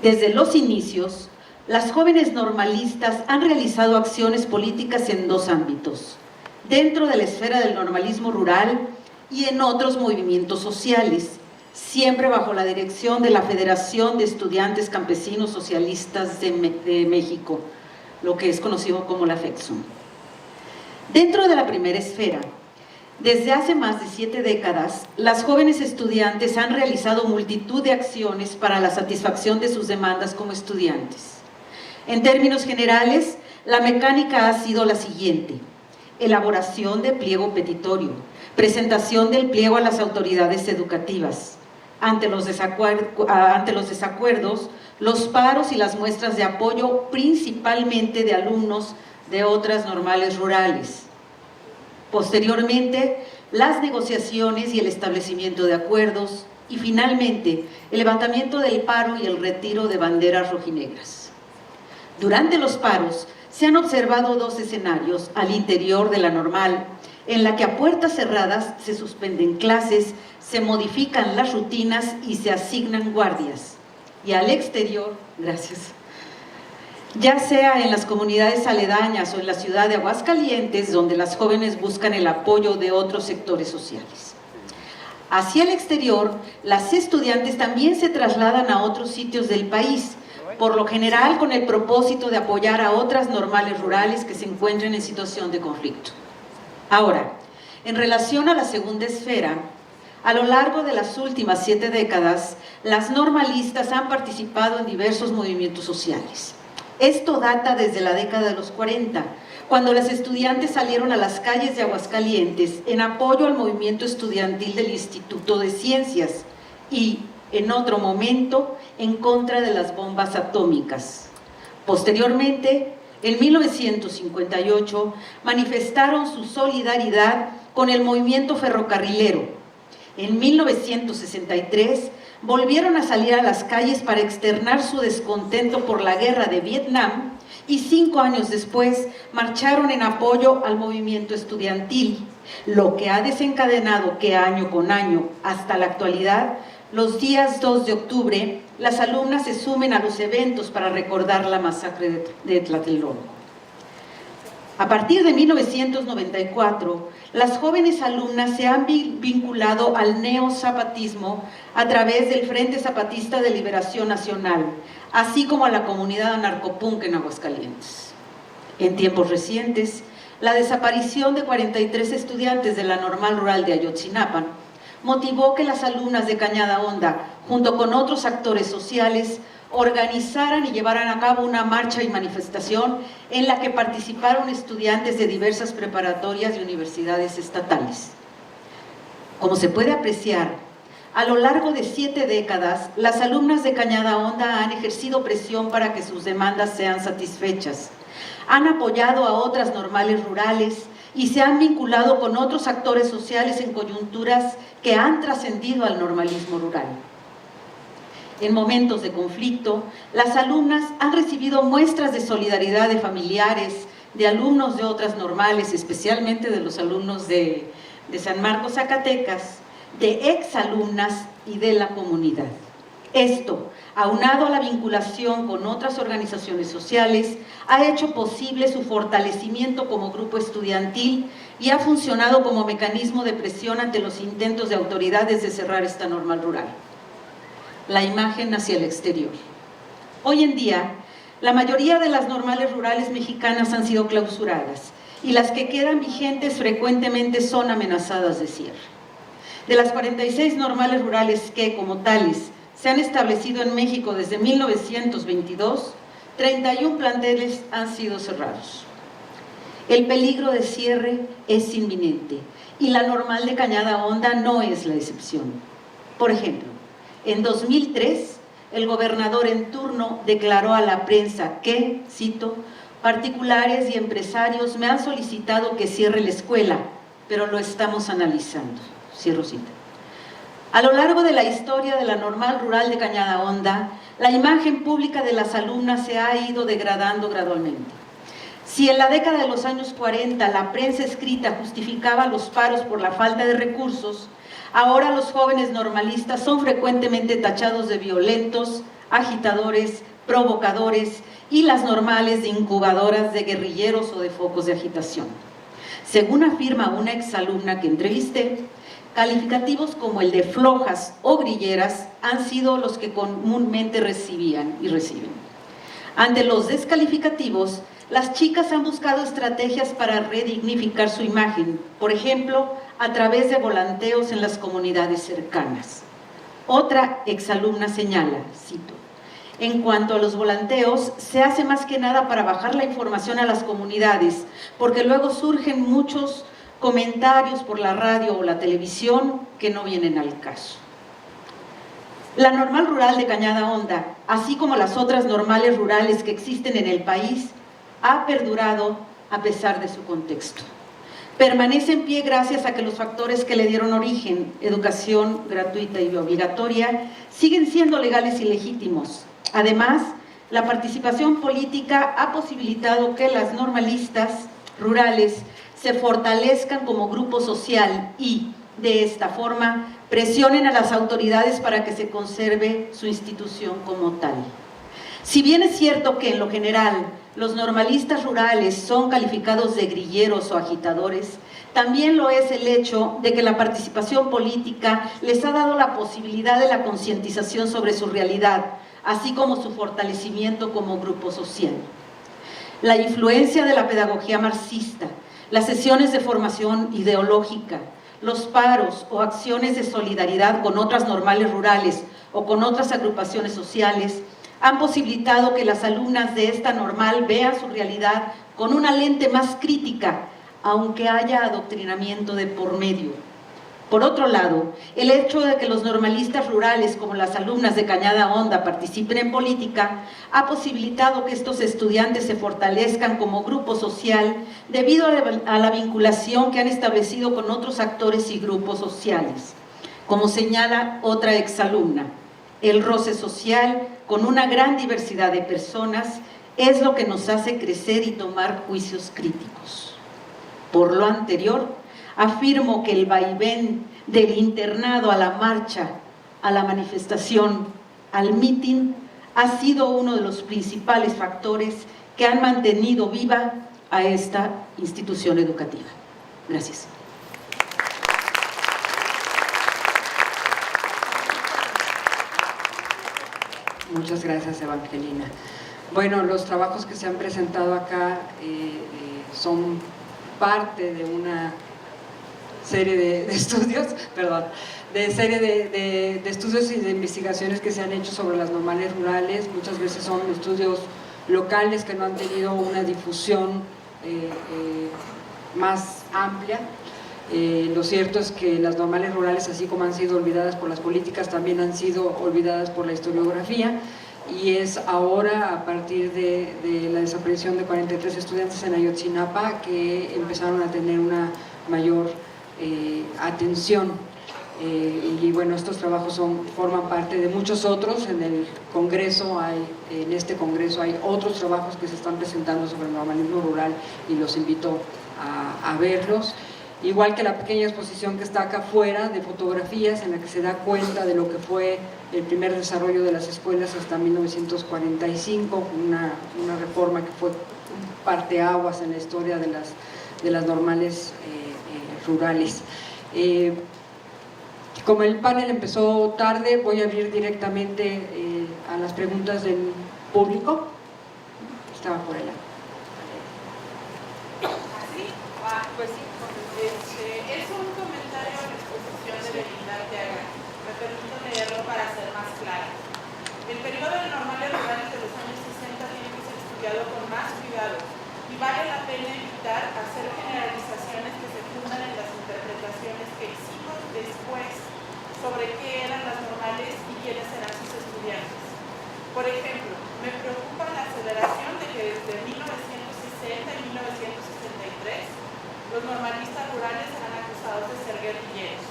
Desde los inicios, las jóvenes normalistas han realizado acciones políticas en dos ámbitos: dentro de la esfera del normalismo rural y en otros movimientos sociales, siempre bajo la dirección de la Federación de Estudiantes Campesinos Socialistas de México, lo que es conocido como la FECSUM. Dentro de la primera esfera, desde hace más de 7 décadas, las jóvenes estudiantes han realizado multitud de acciones para la satisfacción de sus demandas como estudiantes. En términos generales, la mecánica ha sido la siguiente: elaboración de pliego petitorio, presentación del pliego a las autoridades educativas. Ante los desacuerdos, los paros y las muestras de apoyo, principalmente de alumnos de otras normales rurales. Posteriormente, las negociaciones y el establecimiento de acuerdos, y finalmente, el levantamiento del paro y el retiro de banderas rojinegras. Durante los paros, se han observado dos escenarios al interior de la normal, en la que a puertas cerradas se suspenden clases, se modifican las rutinas y se asignan guardias. Y al exterior, ya sea en las comunidades aledañas o en la ciudad de Aguascalientes, donde las jóvenes buscan el apoyo de otros sectores sociales. Hacia el exterior, las estudiantes también se trasladan a otros sitios del país, por lo general con el propósito de apoyar a otras normales rurales que se encuentren en situación de conflicto. Ahora, en relación a la segunda esfera, a lo largo de las últimas 7 décadas, las normalistas han participado en diversos movimientos sociales. Esto data desde la década de los 40, cuando las estudiantes salieron a las calles de Aguascalientes en apoyo al movimiento estudiantil del Instituto de Ciencias y, en otro momento, en contra de las bombas atómicas. Posteriormente, en 1958, manifestaron su solidaridad con el movimiento ferrocarrilero. En 1963, volvieron a salir a las calles para externar su descontento por la guerra de Vietnam y 5 años después marcharon en apoyo al movimiento estudiantil, lo que ha desencadenado que año con año, hasta la actualidad, los días 2 de octubre, las alumnas se sumen a los eventos para recordar la masacre de Tlatelolco. A partir de 1994, las jóvenes alumnas se han vinculado al neozapatismo a través del Frente Zapatista de Liberación Nacional, así como a la comunidad anarcopunk en Aguascalientes. En tiempos recientes, la desaparición de 43 estudiantes de la Normal Rural de Ayotzinapa motivó que las alumnas de Cañada Honda, junto con otros actores sociales, organizaran y llevaran a cabo una marcha y manifestación en la que participaron estudiantes de diversas preparatorias y universidades estatales. Como se puede apreciar, A lo largo de 7 décadas, las alumnas de Cañada Honda han ejercido presión para que sus demandas sean satisfechas. Han apoyado a otras normales rurales y se han vinculado con otros actores sociales en coyunturas que han trascendido al normalismo rural. En momentos de conflicto, las alumnas han recibido muestras de solidaridad de familiares, de alumnos de otras normales, especialmente de los alumnos de San Marcos, Zacatecas, de exalumnas y de la comunidad. Esto, aunado a la vinculación con otras organizaciones sociales, ha hecho posible su fortalecimiento como grupo estudiantil y ha funcionado como mecanismo de presión ante los intentos de autoridades de cerrar esta normal rural. La imagen hacia el exterior. Hoy en día, la mayoría de las normales rurales mexicanas han sido clausuradas y las que quedan vigentes frecuentemente son amenazadas de cierre. De las 46 normales rurales que, como tales, se han establecido en México desde 1922, 31 planteles han sido cerrados. El peligro de cierre es inminente y la normal de Cañada Honda no es la excepción. Por ejemplo, en 2003, el gobernador en turno declaró a la prensa que, cito, particulares y empresarios me han solicitado que cierre la escuela, pero lo estamos analizando. Cierro cita. A lo largo de la historia de la normal rural de Cañada Honda, la imagen pública de las alumnas se ha ido degradando gradualmente. Si en la década de los años 40 la prensa escrita justificaba los paros por la falta de recursos, ahora los jóvenes normalistas son frecuentemente tachados de violentos, agitadores, provocadores y las normales de incubadoras de guerrilleros o de focos de agitación. Según afirma una exalumna que entrevisté, calificativos como el de flojas o grilleras han sido los que comúnmente recibían y reciben. Ante los descalificativos, las chicas han buscado estrategias para redignificar su imagen, por ejemplo, a través de volanteos en las comunidades cercanas. Otra exalumna señala, cito, en cuanto a los volanteos, se hace más que nada para bajar la información a las comunidades, porque luego surgen muchos comentarios por la radio o la televisión que no vienen al caso. La normal rural de Cañada Honda, así como las otras normales rurales que existen en el país, ha perdurado a pesar de su contexto. Permanece en pie gracias a que los factores que le dieron origen, educación gratuita y obligatoria, siguen siendo legales y legítimos. Además, la participación política ha posibilitado que las normalistas rurales se fortalezcan como grupo social y, de esta forma, presionen a las autoridades para que se conserve su institución como tal. Si bien es cierto que en lo general los normalistas rurales son calificados de grilleros o agitadores, también lo es el hecho de que la participación política les ha dado la posibilidad de la concientización sobre su realidad, así como su fortalecimiento como grupo social. La influencia de la pedagogía marxista, las sesiones de formación ideológica, los paros o acciones de solidaridad con otras normales rurales o con otras agrupaciones sociales han posibilitado que las alumnas de esta normal vean su realidad con una lente más crítica, aunque haya adoctrinamiento de por medio. Por otro lado, el hecho de que los normalistas rurales, como las alumnas de Cañada Honda, participen en política, ha posibilitado que estos estudiantes se fortalezcan como grupo social debido a la vinculación que han establecido con otros actores y grupos sociales. Como señala otra exalumna, el roce social con una gran diversidad de personas es lo que nos hace crecer y tomar juicios críticos. Por lo anterior, afirmo que el vaivén del internado a la marcha, a la manifestación, al mitin, ha sido uno de los principales factores que han mantenido viva a esta institución educativa. Gracias. Muchas gracias, Evangelina. Bueno, los trabajos que se han presentado acá son parte de una serie de estudios, de estudios y de investigaciones que se han hecho sobre las normales rurales. Muchas veces son estudios locales que no han tenido una difusión más amplia. Lo cierto es que las normales rurales, así como han sido olvidadas por las políticas, también han sido olvidadas por la historiografía, y es ahora, a partir de la desaparición de 43 estudiantes en Ayotzinapa, que empezaron a tener una mayor atención. Y bueno, estos trabajos forman parte de muchos otros. En el Congreso en este Congreso hay otros trabajos que se están presentando sobre el normalismo rural, y los invito a verlos. Igual que la pequeña exposición que está acá afuera de fotografías, en la que se da cuenta de lo que fue el primer desarrollo de las escuelas hasta 1945, una reforma que fue un parteaguas en la historia de las normales rurales. Como el panel empezó tarde, voy a abrir directamente a las preguntas del público. Estaba por allá. Pues sí, es un comentario a la exposición de Belinda Arteaga. Me permito leerlo para ser más clara. El periodo de normales rurales de los años 60 tiene que ser estudiado con más cuidado, y vale la pena evitar hacer generalizaciones que se fundan en las interpretaciones que hicimos después sobre qué eran las normales y quiénes eran sus estudiantes. Por ejemplo, me preocupa la aceleración de que desde 1960 y 1963 los normalistas rurales serán acusados de ser guerrilleros.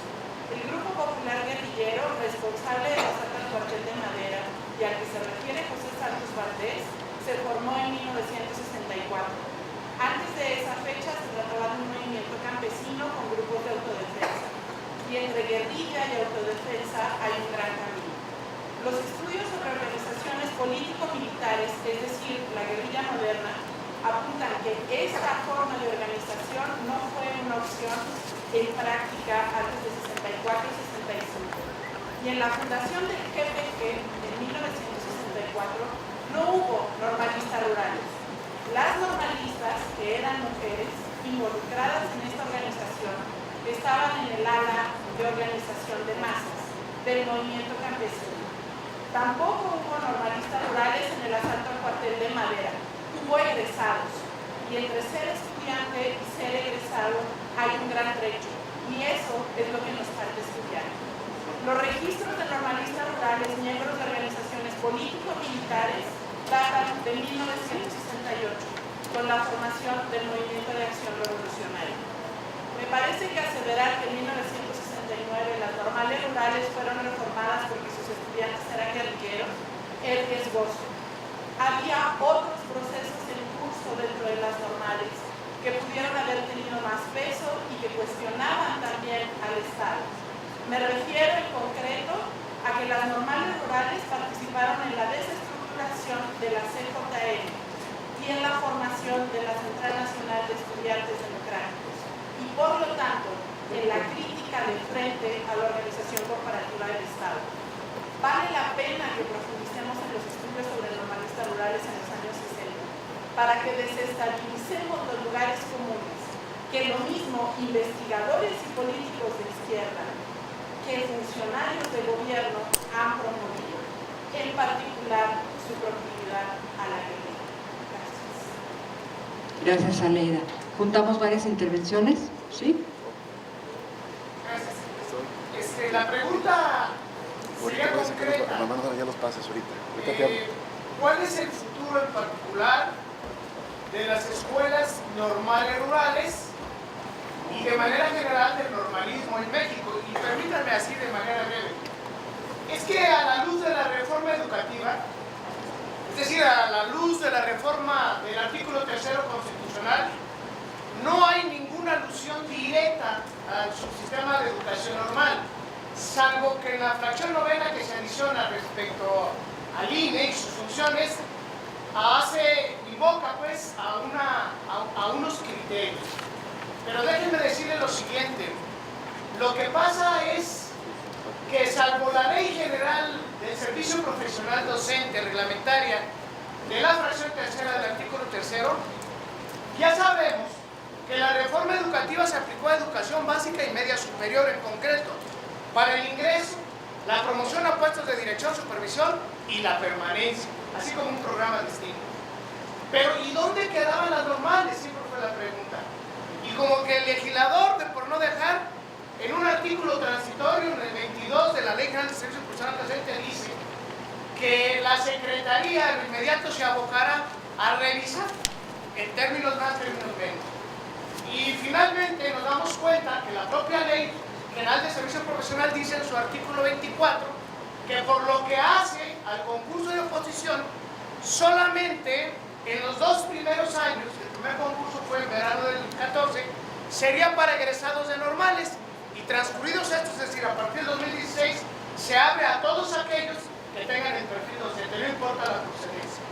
El Grupo Popular Guerrillero, responsable del asalto al cuartel de Madera y al que se refiere José Santos Valdés, se formó en 1964. Antes de esa fecha se trataba de un movimiento campesino con grupos de autodefensa. Y entre guerrilla y autodefensa hay un gran camino. Los estudios sobre organizaciones político-militares, es decir, la guerrilla moderna, apuntan que esta forma de organización no fue una opción en práctica antes de 64-65. Y en la fundación del GPG en 1964 no hubo normalistas rurales. Las normalistas, que eran mujeres involucradas en esta organización, estaban en el ala de organización de masas del movimiento campesino. Tampoco hubo normalistas rurales en el asalto al cuartel de Madera. Hubo egresados, y entre ser estudiante y ser egresado hay un gran trecho, y eso es lo que nos falta estudiar. Los registros de normalistas rurales, miembros de organizaciones político-militares, datan de 1968, con la formación del Movimiento de Acción Revolucionaria. Me parece que aseverar que en 1969 las normales rurales fueron reformadas porque sus estudiantes eran guerrilleros es riesgoso. Había otros procesos en curso dentro de las normales que pudieron haber tenido más peso y que cuestionaban también al Estado. Me refiero en concreto a que las normales rurales participaron en la desestructuración de la CJN y en la formación de la Central Nacional de Estudiantes Democráticos, y por lo tanto en la crítica de frente a la organización corporativa del Estado. Vale la pena que profundicemos en los estudios sobre normalistas rurales en los años 60, para que desestabilicemos los lugares comunes que lo mismo investigadores y políticos de izquierda que funcionarios de gobierno han promovido, en particular su proximidad a la guerrilla. Gracias. Gracias, Aleida. Juntamos varias intervenciones, ¿sí? Gracias. La pregunta sería concreta. Ya los pases ahorita. ¿Cuál es el futuro en particular de las escuelas normales rurales y de manera general del normalismo en México? Y permítanme así de manera breve. Es que a la luz de la reforma educativa, es decir, a la luz de la reforma del artículo 3º constitucional, no hay ninguna alusión directa al subsistema de educación normal, salvo que en la fracción novena que se adiciona respecto al INE y sus funciones, invoca pues a unos criterios. Pero déjenme decirles lo siguiente: lo que pasa es que, salvo la Ley General del Servicio Profesional Docente reglamentaria de la fracción tercera del artículo 3º, ya sabemos que la reforma educativa se aplicó a educación básica y media superior en concreto, para el ingreso, la promoción a puestos de dirección, supervisión y la permanencia, así como un programa distinto. Pero ¿y dónde quedaban las normales? Siempre fue la pregunta. Y como que el legislador, por no no dejar, en un artículo transitorio, en el 22 de la Ley General de Servicios Profesionales Docentes, dice que la Secretaría de inmediato se abocará a revisar, en términos más, términos menos. Y finalmente nos damos cuenta que la propia Ley General de Servicio Profesional dice en su artículo 24 que por lo que hace al concurso de oposición, solamente en los 2 primeros años, el primer concurso fue en verano del 14, sería para egresados de normales, y transcurridos estos, es decir, a partir del 2016, se abre a todos aquellos que tengan el perfil docente, no importa la procedencia.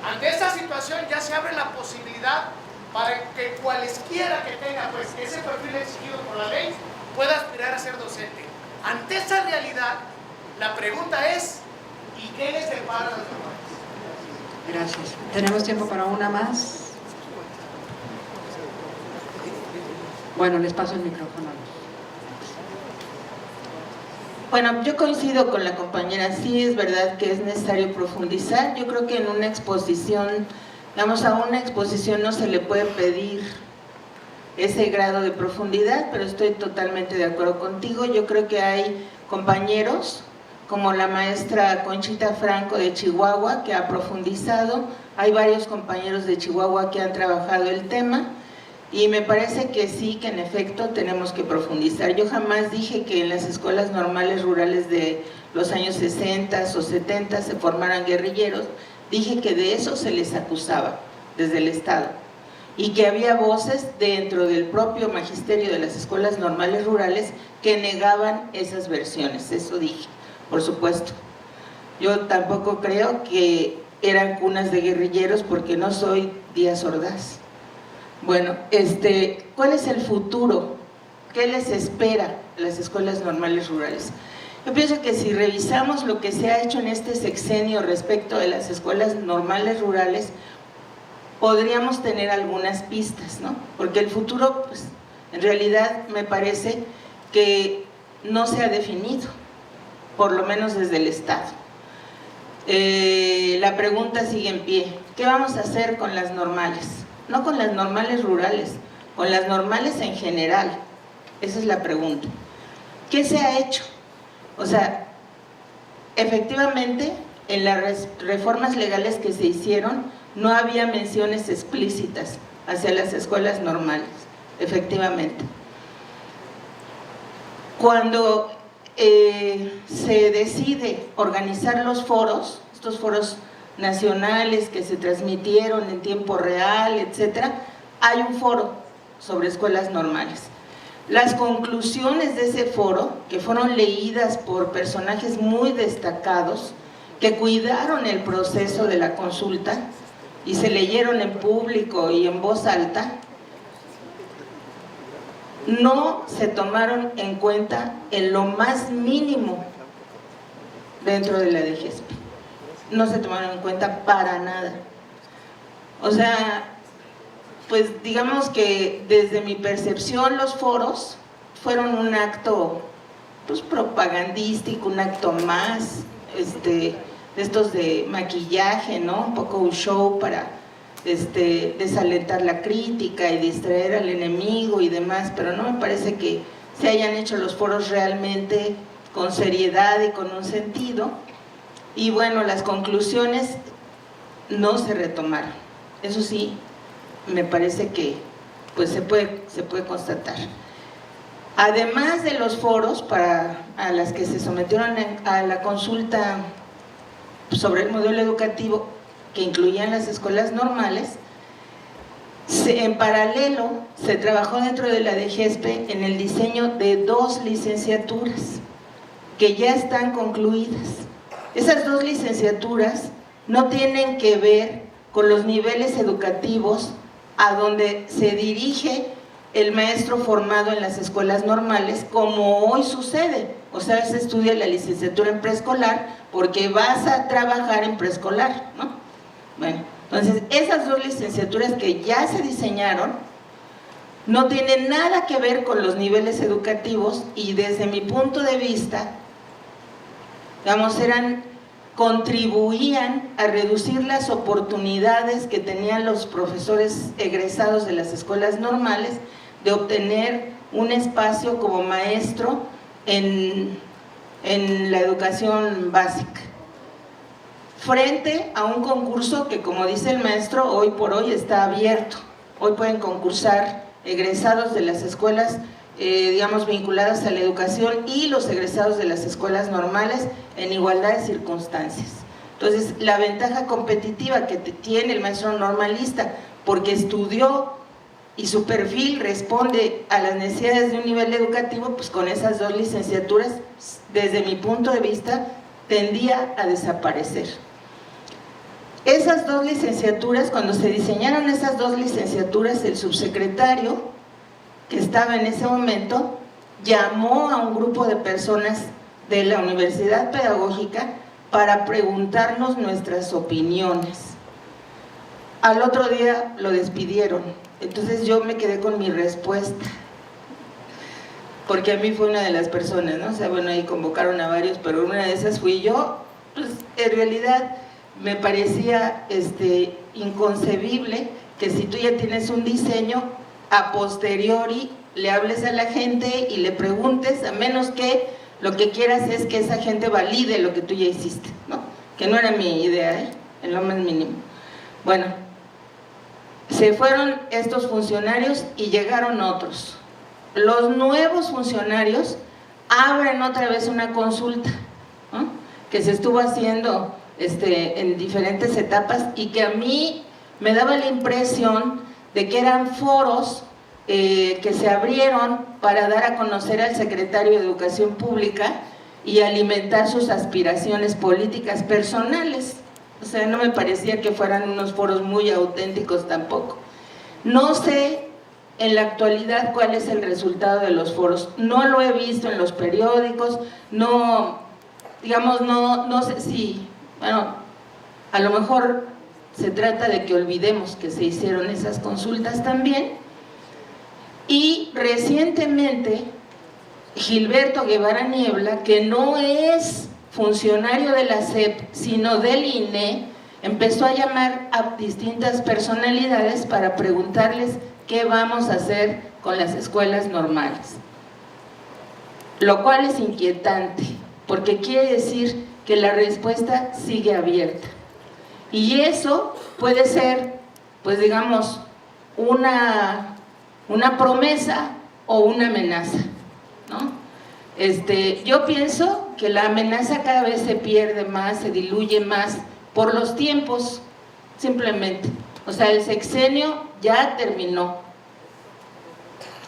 Ante esta situación ya se abre la posibilidad para que cualesquiera que tenga pues ese perfil exigido por la ley pueda aspirar a ser docente. Ante esta realidad, la pregunta es, ¿y qué les depara a los normales? Gracias. ¿Tenemos tiempo para una más? Bueno, les paso el micrófono. Bueno, yo coincido con la compañera, sí es verdad que es necesario profundizar. Yo creo que en una exposición, digamos, a una exposición no se le puede pedir ese grado de profundidad, pero estoy totalmente de acuerdo contigo. Yo creo que hay compañeros como la maestra Conchita Franco de Chihuahua que ha profundizado, hay varios compañeros de Chihuahua que han trabajado el tema, y me parece que sí, que en efecto tenemos que profundizar. Yo jamás dije que en las escuelas normales rurales de los años 60 o 70 se formaran guerrilleros, dije que de eso se les acusaba desde el Estado, y que había voces dentro del propio magisterio de las escuelas normales rurales que negaban esas versiones, eso dije, por supuesto. Yo tampoco creo que eran cunas de guerrilleros porque no soy Díaz Ordaz. Bueno, ¿cuál es el futuro? ¿Qué les espera a las escuelas normales rurales? Yo pienso que si revisamos lo que se ha hecho en este sexenio respecto de las escuelas normales rurales, podríamos tener algunas pistas, ¿no? Porque el futuro, pues, en realidad me parece que no se ha definido, por lo menos desde el Estado. La pregunta sigue en pie, ¿qué vamos a hacer con las normales? No con las normales rurales, con las normales en general. Esa es la pregunta. ¿Qué se ha hecho? O sea, efectivamente, en las reformas legales que se hicieron, no había menciones explícitas hacia las escuelas normales, efectivamente. Cuando se decide organizar los foros, estos foros nacionales que se transmitieron en tiempo real, etcétera, hay un foro sobre escuelas normales. Las conclusiones de ese foro, que fueron leídas por personajes muy destacados, que cuidaron el proceso de la consulta y se leyeron en público y en voz alta, no se tomaron en cuenta en lo más mínimo dentro de la DGESP. No se tomaron en cuenta para nada. O sea, pues digamos que desde mi percepción los foros fueron un acto pues propagandístico, un acto más de estos de maquillaje, ¿no? Un poco un show para desalentar la crítica y distraer al enemigo y demás, pero no me parece que se hayan hecho los foros realmente con seriedad y con un sentido. Y bueno, las conclusiones no se retomaron, eso sí, me parece que pues se puede constatar. Además de los foros a las que se sometieron a la consulta sobre el modelo educativo que incluían las escuelas normales, en paralelo se trabajó dentro de la DGESP en el diseño de 2 licenciaturas que ya están concluidas. Esas 2 licenciaturas no tienen que ver con los niveles educativos a donde se dirige el maestro formado en las escuelas normales, como hoy sucede. O sea, se estudia la licenciatura en preescolar porque vas a trabajar en preescolar, ¿no? Bueno, entonces esas 2 licenciaturas que ya se diseñaron no tienen nada que ver con los niveles educativos y desde mi punto de vista, digamos, contribuían a reducir las oportunidades que tenían los profesores egresados de las escuelas normales de obtener un espacio como maestro en la educación básica, frente a un concurso que, como dice el maestro, hoy por hoy está abierto. Hoy pueden concursar egresados de las escuelas, digamos, vinculadas a la educación y los egresados de las escuelas normales en igualdad de circunstancias. Entonces, la ventaja competitiva que tiene el maestro normalista, porque estudió y su perfil responde a las necesidades de un nivel educativo, pues con esas 2 licenciaturas, desde mi punto de vista, tendía a desaparecer. Esas 2 licenciaturas, cuando se diseñaron esas 2 licenciaturas, el subsecretario que estaba en ese momento llamó a un grupo de personas de la Universidad Pedagógica para preguntarnos nuestras opiniones. Al otro día lo despidieron, entonces yo me quedé con mi respuesta, porque a mí fue una de las personas, ¿no? O sea, bueno, ahí convocaron a varios, pero una de esas fui yo. Pues en realidad me parecía inconcebible que si tú ya tienes un diseño, a posteriori le hables a la gente y le preguntes, a menos que lo que quieras es que esa gente valide lo que tú ya hiciste, ¿no? Que no era mi idea, en lo más mínimo. Bueno, se fueron estos funcionarios y llegaron otros. Los nuevos funcionarios abren otra vez una consulta, ¿no? Que se estuvo haciendo en diferentes etapas y que a mí me daba la impresión de que eran foros que se abrieron para dar a conocer al secretario de Educación Pública y alimentar sus aspiraciones políticas personales. O sea, no me parecía que fueran unos foros muy auténticos tampoco. No sé en la actualidad cuál es el resultado de los foros, no lo he visto en los periódicos, no, digamos, no sé si, bueno, a lo mejor se trata de que olvidemos que se hicieron esas consultas también. Y recientemente Gilberto Guevara Niebla, que no es funcionario de la SEP, sino del INE, empezó a llamar a distintas personalidades para preguntarles qué vamos a hacer con las escuelas normales. Lo cual es inquietante, porque quiere decir que la respuesta sigue abierta. Y eso puede ser, pues digamos, una promesa o una amenaza, ¿no? Yo pienso que la amenaza cada vez se pierde más, se diluye más por los tiempos, simplemente. O sea, el sexenio ya terminó.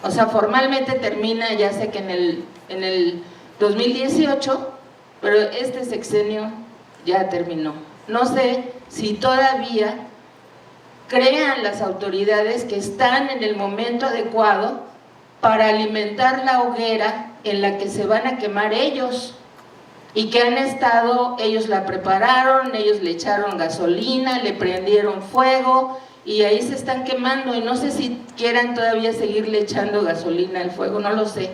O sea, formalmente termina, ya sé que en el 2018, pero este sexenio ya terminó. No sé si todavía crean las autoridades que están en el momento adecuado para alimentar la hoguera en la que se van a quemar ellos, y que han estado, ellos la prepararon, ellos le echaron gasolina, le prendieron fuego y ahí se están quemando, y no sé si quieran todavía seguirle echando gasolina al fuego, no lo sé,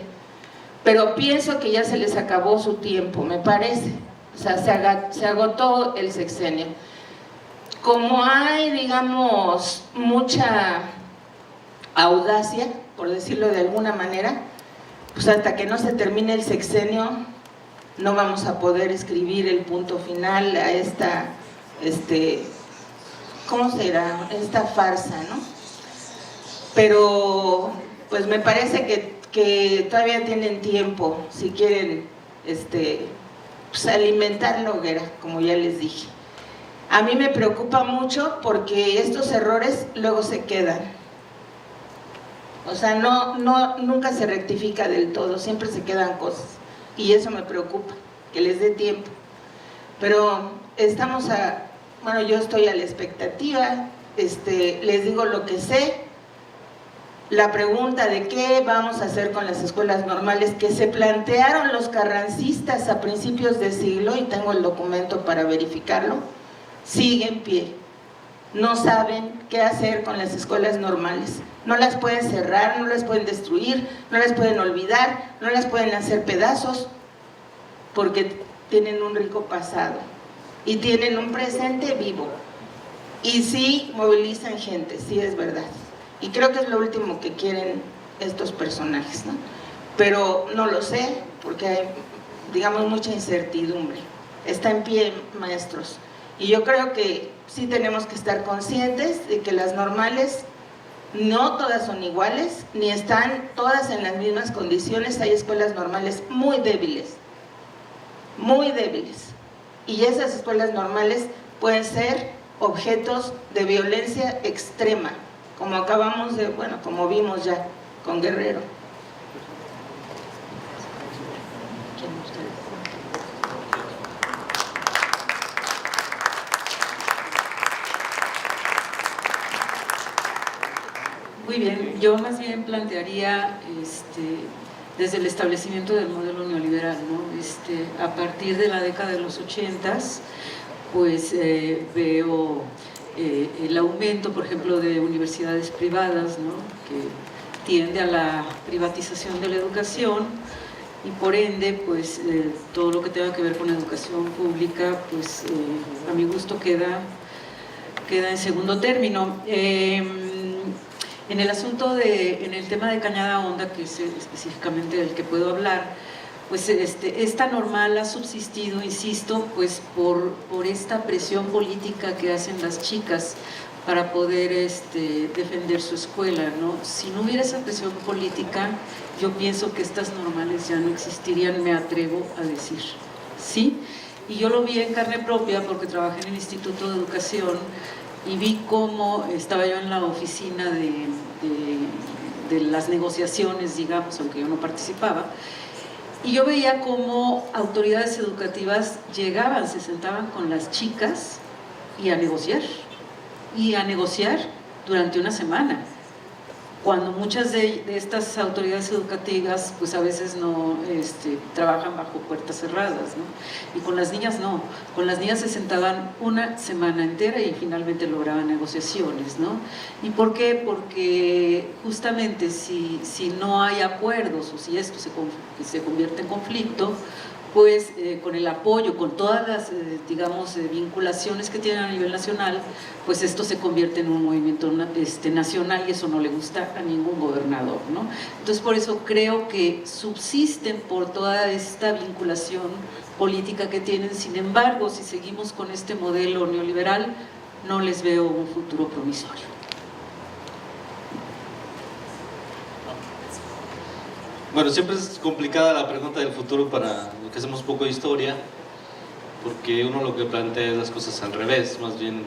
pero pienso que ya se les acabó su tiempo, me parece. O sea, se agotó el sexenio. Como hay, digamos, mucha audacia, por decirlo de alguna manera, pues hasta que no se termine el sexenio no vamos a poder escribir el punto final a esta, ¿cómo será? Esta farsa, ¿no? Pero pues me parece que todavía tienen tiempo, si quieren pues alimentar la hoguera, como ya les dije. A mí me preocupa mucho porque estos errores luego se quedan. O sea, nunca se rectifica del todo, siempre se quedan cosas. Y eso me preocupa, que les dé tiempo. Pero bueno, yo estoy a la expectativa, les digo lo que sé. La pregunta de qué vamos a hacer con las escuelas normales que se plantearon los carrancistas a principios de siglo, y tengo el documento para verificarlo, sigue en pie. No saben qué hacer con las escuelas normales. No las pueden cerrar, no las pueden destruir, no las pueden olvidar, no las pueden hacer pedazos, porque tienen un rico pasado y tienen un presente vivo. Y sí movilizan gente, sí es verdad. Y creo que es lo último que quieren estos personajes, ¿no? Pero no lo sé, porque hay, digamos, mucha incertidumbre. Está en pie, maestros. Y yo creo que sí tenemos que estar conscientes de que las normales no todas son iguales, ni están todas en las mismas condiciones. Hay escuelas normales muy débiles, y esas escuelas normales pueden ser objetos de violencia extrema, como acabamos de, bueno, como vimos ya con Guerrero. Muy bien, yo más bien plantearía desde el establecimiento del modelo neoliberal, ¿no? A partir de la década de los 80s, pues veo el aumento, por ejemplo, de universidades privadas, ¿no? Que tiende a la privatización de la educación y por ende, pues todo lo que tenga que ver con educación pública, pues a mi gusto queda en segundo término. En el asunto en el tema de Cañada Honda, que es específicamente del que puedo hablar, pues esta normal ha subsistido, insisto, pues por esta presión política que hacen las chicas para poder defender su escuela, ¿no? Si no hubiera esa presión política, yo pienso que estas normales ya no existirían, me atrevo a decir, ¿sí? Y yo lo vi en carne propia porque trabajé en el Instituto de Educación y vi cómo estaba yo en la oficina de las negociaciones, digamos, aunque yo no participaba, y yo veía cómo autoridades educativas llegaban, se sentaban con las chicas y a negociar durante una semana, cuando muchas de estas autoridades educativas pues a veces no trabajan bajo puertas cerradas, ¿no? Y con las niñas no, con las niñas se sentaban una semana entera y finalmente lograban negociaciones, ¿no? ¿Y por qué? Porque justamente si no hay acuerdos o si esto se convierte en conflicto, pues con el apoyo, con todas las, digamos, vinculaciones que tienen a nivel nacional, pues esto se convierte en un movimiento nacional y eso no le gusta a ningún gobernador, ¿no? Entonces, por eso creo que subsisten por toda esta vinculación política que tienen. Sin embargo, si seguimos con este modelo neoliberal, no les veo un futuro promisorio. Bueno, siempre es complicada la pregunta del futuro para los que hacemos poco de historia, porque uno lo que plantea es las cosas al revés, más bien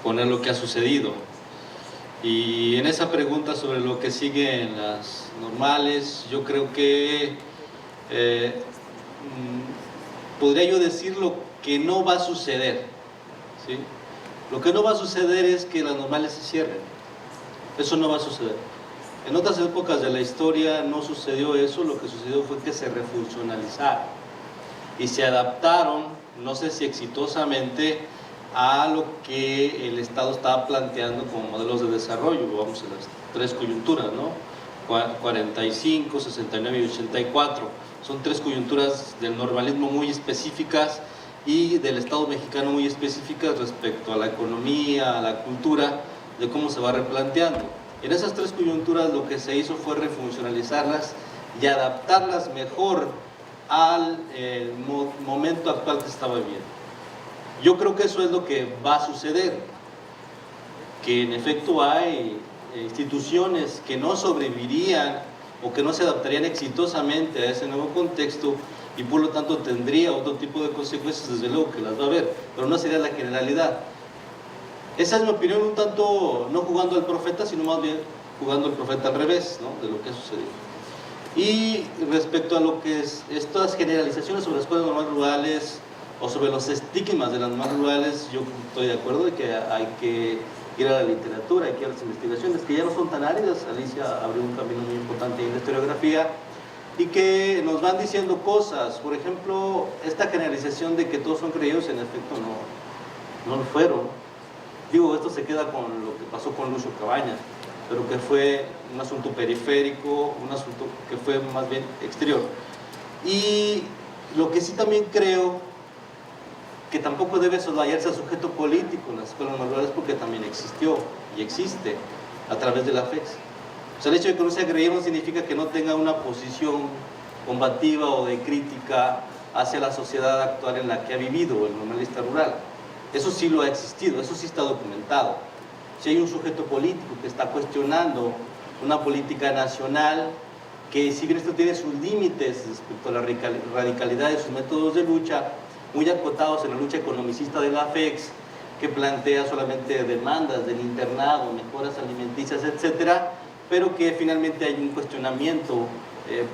poner lo que ha sucedido. Y en esa pregunta sobre lo que sigue en las normales, yo creo que podría yo decir lo que no va a suceder, ¿sí? Lo que no va a suceder es que las normales se cierren, eso no va a suceder. En otras épocas de la historia no sucedió eso, lo que sucedió fue que se refuncionalizaron y se adaptaron, no sé si exitosamente, a lo que el Estado estaba planteando como modelos de desarrollo. Vamos a las tres coyunturas, ¿no? 45, 69 y 84. Son tres coyunturas del normalismo muy específicas y del Estado mexicano muy específicas respecto a la economía, a la cultura, de cómo se va replanteando. En esas tres coyunturas lo que se hizo fue refuncionalizarlas y adaptarlas mejor al momento actual que se estaba viviendo. Yo creo que eso es lo que va a suceder, que en efecto hay instituciones que no sobrevivirían o que no se adaptarían exitosamente a ese nuevo contexto y por lo tanto tendría otro tipo de consecuencias, desde luego que las va a haber, pero no sería la generalidad. Esa es mi opinión, un tanto no jugando al profeta, sino más bien jugando al profeta al revés, ¿no? De lo que ha sucedido. Y respecto a lo que es estas generalizaciones sobre las escuelas normales rurales o sobre los estigmas de las normales rurales, yo estoy de acuerdo de que hay que ir a la literatura, hay que ir a las investigaciones, que ya no son tan áridas. Alicia abrió un camino muy importante en la historiografía y que nos van diciendo cosas. Por ejemplo, esta generalización de que todos son creídos, en efecto no lo fueron. Digo, esto se queda con lo que pasó con Lucio Cabañas, pero que fue un asunto periférico, un asunto que fue más bien exterior. Y lo que sí también creo que tampoco debe soslayarse al sujeto político en las escuelas normales, porque también existió y existe a través de la FEX. O sea, el hecho de que no sea guerrillero no significa que no tenga una posición combativa o de crítica hacia la sociedad actual en la que ha vivido el normalista rural. Eso sí lo ha existido, eso sí está documentado. Si hay un sujeto político que está cuestionando una política nacional, que si bien esto tiene sus límites respecto a la radicalidad de sus métodos de lucha, muy acotados en la lucha economicista de la FEX, que plantea solamente demandas del internado, mejoras alimenticias, etcétera, pero que finalmente hay un cuestionamiento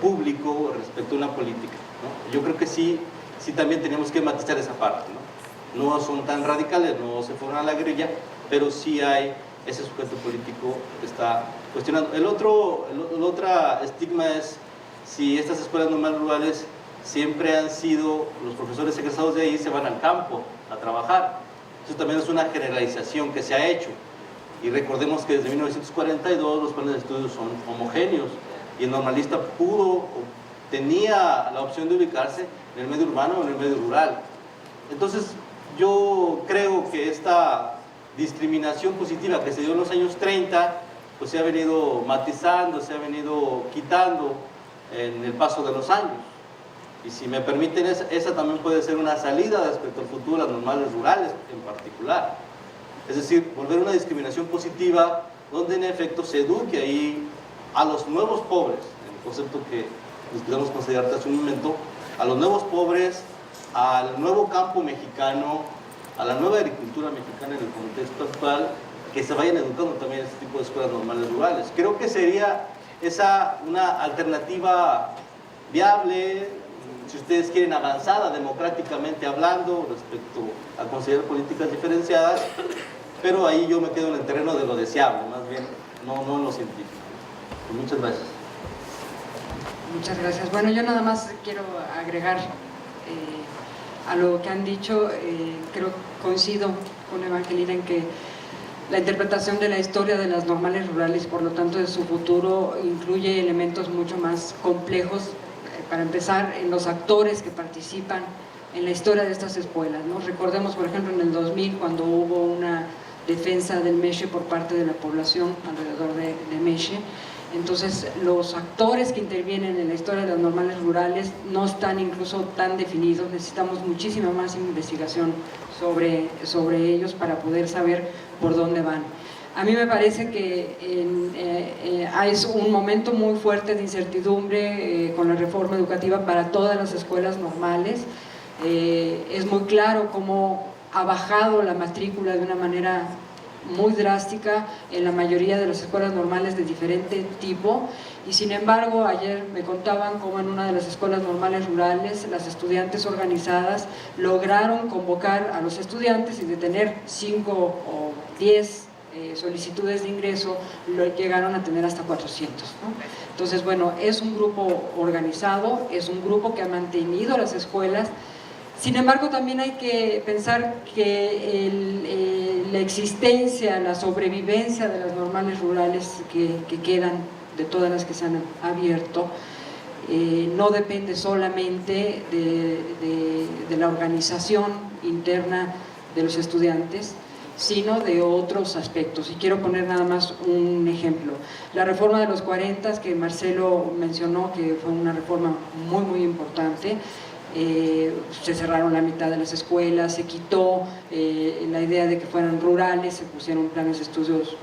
público respecto a una política, ¿no? Yo creo que sí también tenemos que matizar esa parte, ¿no? No son tan radicales, no se fueron a la guerrilla, pero sí hay ese sujeto político que está cuestionando. El otro estigma es si estas escuelas normales rurales siempre han sido, los profesores egresados de ahí se van al campo a trabajar. Eso también es una generalización que se ha hecho. Y recordemos que desde 1942 los planes de estudios son homogéneos y el normalista tenía la opción de ubicarse en el medio urbano o en el medio rural. Entonces, yo creo que esta discriminación positiva que se dio en los años 30, pues se ha venido matizando, se ha venido quitando en el paso de los años. Y si me permiten, esa también puede ser una salida respecto al futuro de las normales rurales en particular. Es decir, volver a una discriminación positiva donde en efecto se eduque ahí a los nuevos pobres, el concepto que nos queremos considerar hace un momento, a los nuevos pobres, al nuevo campo mexicano, a la nueva agricultura mexicana en el contexto actual, que se vayan educando también en este tipo de escuelas normales rurales. Creo que sería esa una alternativa viable, si ustedes quieren, avanzada democráticamente hablando respecto a considerar políticas diferenciadas, pero ahí yo me quedo en el terreno de lo deseable, más bien, no en lo científico. Pues muchas gracias. Muchas gracias. Bueno, yo nada más quiero agregar a lo que han dicho. Creo coincido con Evangelina en que la interpretación de la historia de las normales rurales, por lo tanto de su futuro, incluye elementos mucho más complejos. Para empezar, en los actores que participan en la historia de estas escuelas, ¿no? Recordemos, por ejemplo, en el 2000, cuando hubo una defensa del Mexe por parte de la población alrededor de Mexe. Entonces, los actores que intervienen en la historia de las normales rurales no están incluso tan definidos. Necesitamos muchísima más investigación sobre ellos para poder saber por dónde van. A mí me parece que es un momento muy fuerte de incertidumbre con la reforma educativa para todas las escuelas normales. Es muy claro cómo ha bajado la matrícula de una manera muy drástica en la mayoría de las escuelas normales de diferente tipo, y sin embargo ayer me contaban cómo en una de las escuelas normales rurales las estudiantes organizadas lograron convocar a los estudiantes y de tener 5 o 10 solicitudes de ingreso, llegaron a tener hasta 400, ¿no? Entonces, bueno, es un grupo organizado, es un grupo que ha mantenido las escuelas. Sin embargo, también hay que pensar que la existencia, la sobrevivencia de las normales rurales que quedan, de todas las que se han abierto, no depende solamente de la organización interna de los estudiantes, sino de otros aspectos. Y quiero poner nada más un ejemplo. La reforma de los 40, que Marcelo mencionó, que fue una reforma muy, muy importante. Se cerraron la mitad de las escuelas, se quitó la idea de que fueran rurales, se pusieron planes de estudios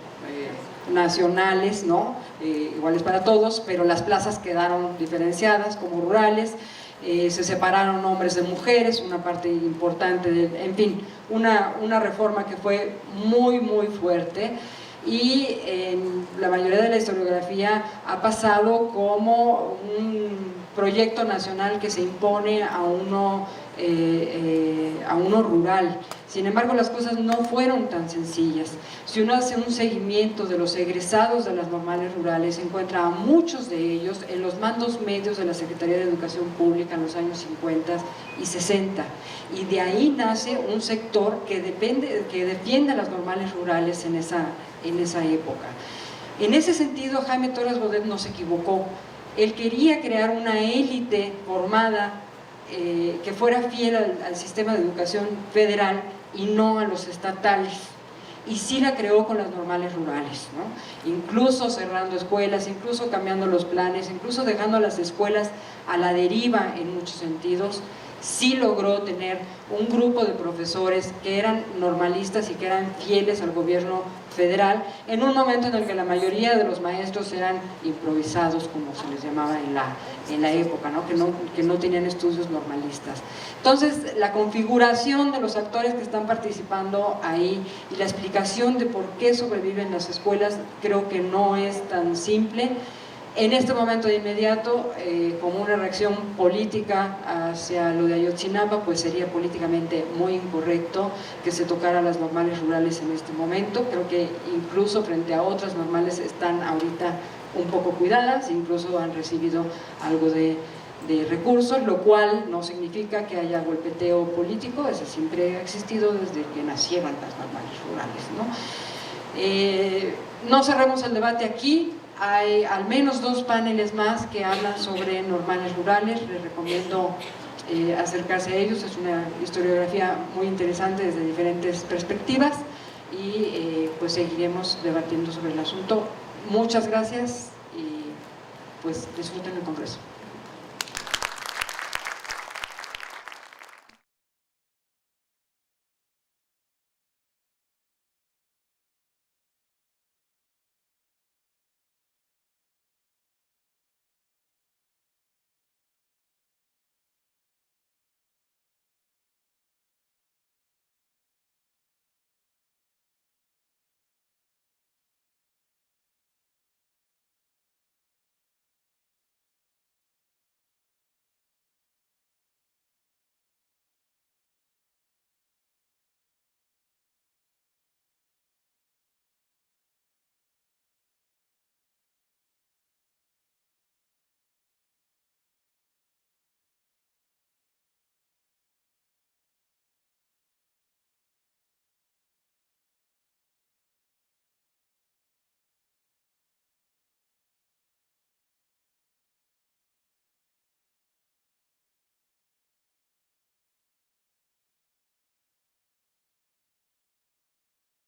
nacionales, ¿no? Iguales para todos, pero las plazas quedaron diferenciadas como rurales. Se separaron hombres de mujeres, una parte importante, en fin, una reforma que fue muy, muy fuerte. Y en la mayoría de la historiografía ha pasado como un proyecto nacional que se impone a uno rural. Sin embargo, las cosas no fueron tan sencillas. Si uno hace un seguimiento de los egresados de las normales rurales, encuentra a muchos de ellos en los mandos medios de la Secretaría de Educación Pública en los años 50 y 60. Y de ahí nace un sector que defiende a las normales rurales en esa época. En ese sentido, Jaime Torres Bodet no se equivocó. Él quería crear una élite formada que fuera fiel al sistema de educación federal y no a los estatales. y sí la creó con las normales rurales, ¿no? Incluso cerrando escuelas, incluso cambiando los planes, incluso dejando a las escuelas a la deriva en muchos sentidos. Sí logró tener un grupo de profesores que eran normalistas y que eran fieles al gobierno federal, en un momento en el que la mayoría de los maestros eran improvisados, como se les llamaba en la época, ¿no? Que no tenían estudios normalistas. Entonces, la configuración de los actores que están participando ahí y la explicación de por qué sobreviven las escuelas creo que no es tan simple. En este momento de inmediato, como una reacción política hacia lo de Ayotzinapa, pues sería políticamente muy incorrecto que se tocara las normales rurales en este momento. Creo que incluso frente a otras normales están ahorita un poco cuidadas, incluso han recibido algo de recursos, lo cual no significa que haya golpeteo político, eso siempre ha existido desde que nacieron las normales rurales, ¿no? No cerremos el debate aquí. Hay al menos 2 paneles más que hablan sobre normales rurales, les recomiendo acercarse a ellos, es una historiografía muy interesante desde diferentes perspectivas y pues seguiremos debatiendo sobre el asunto. Muchas gracias y pues disfruten el congreso.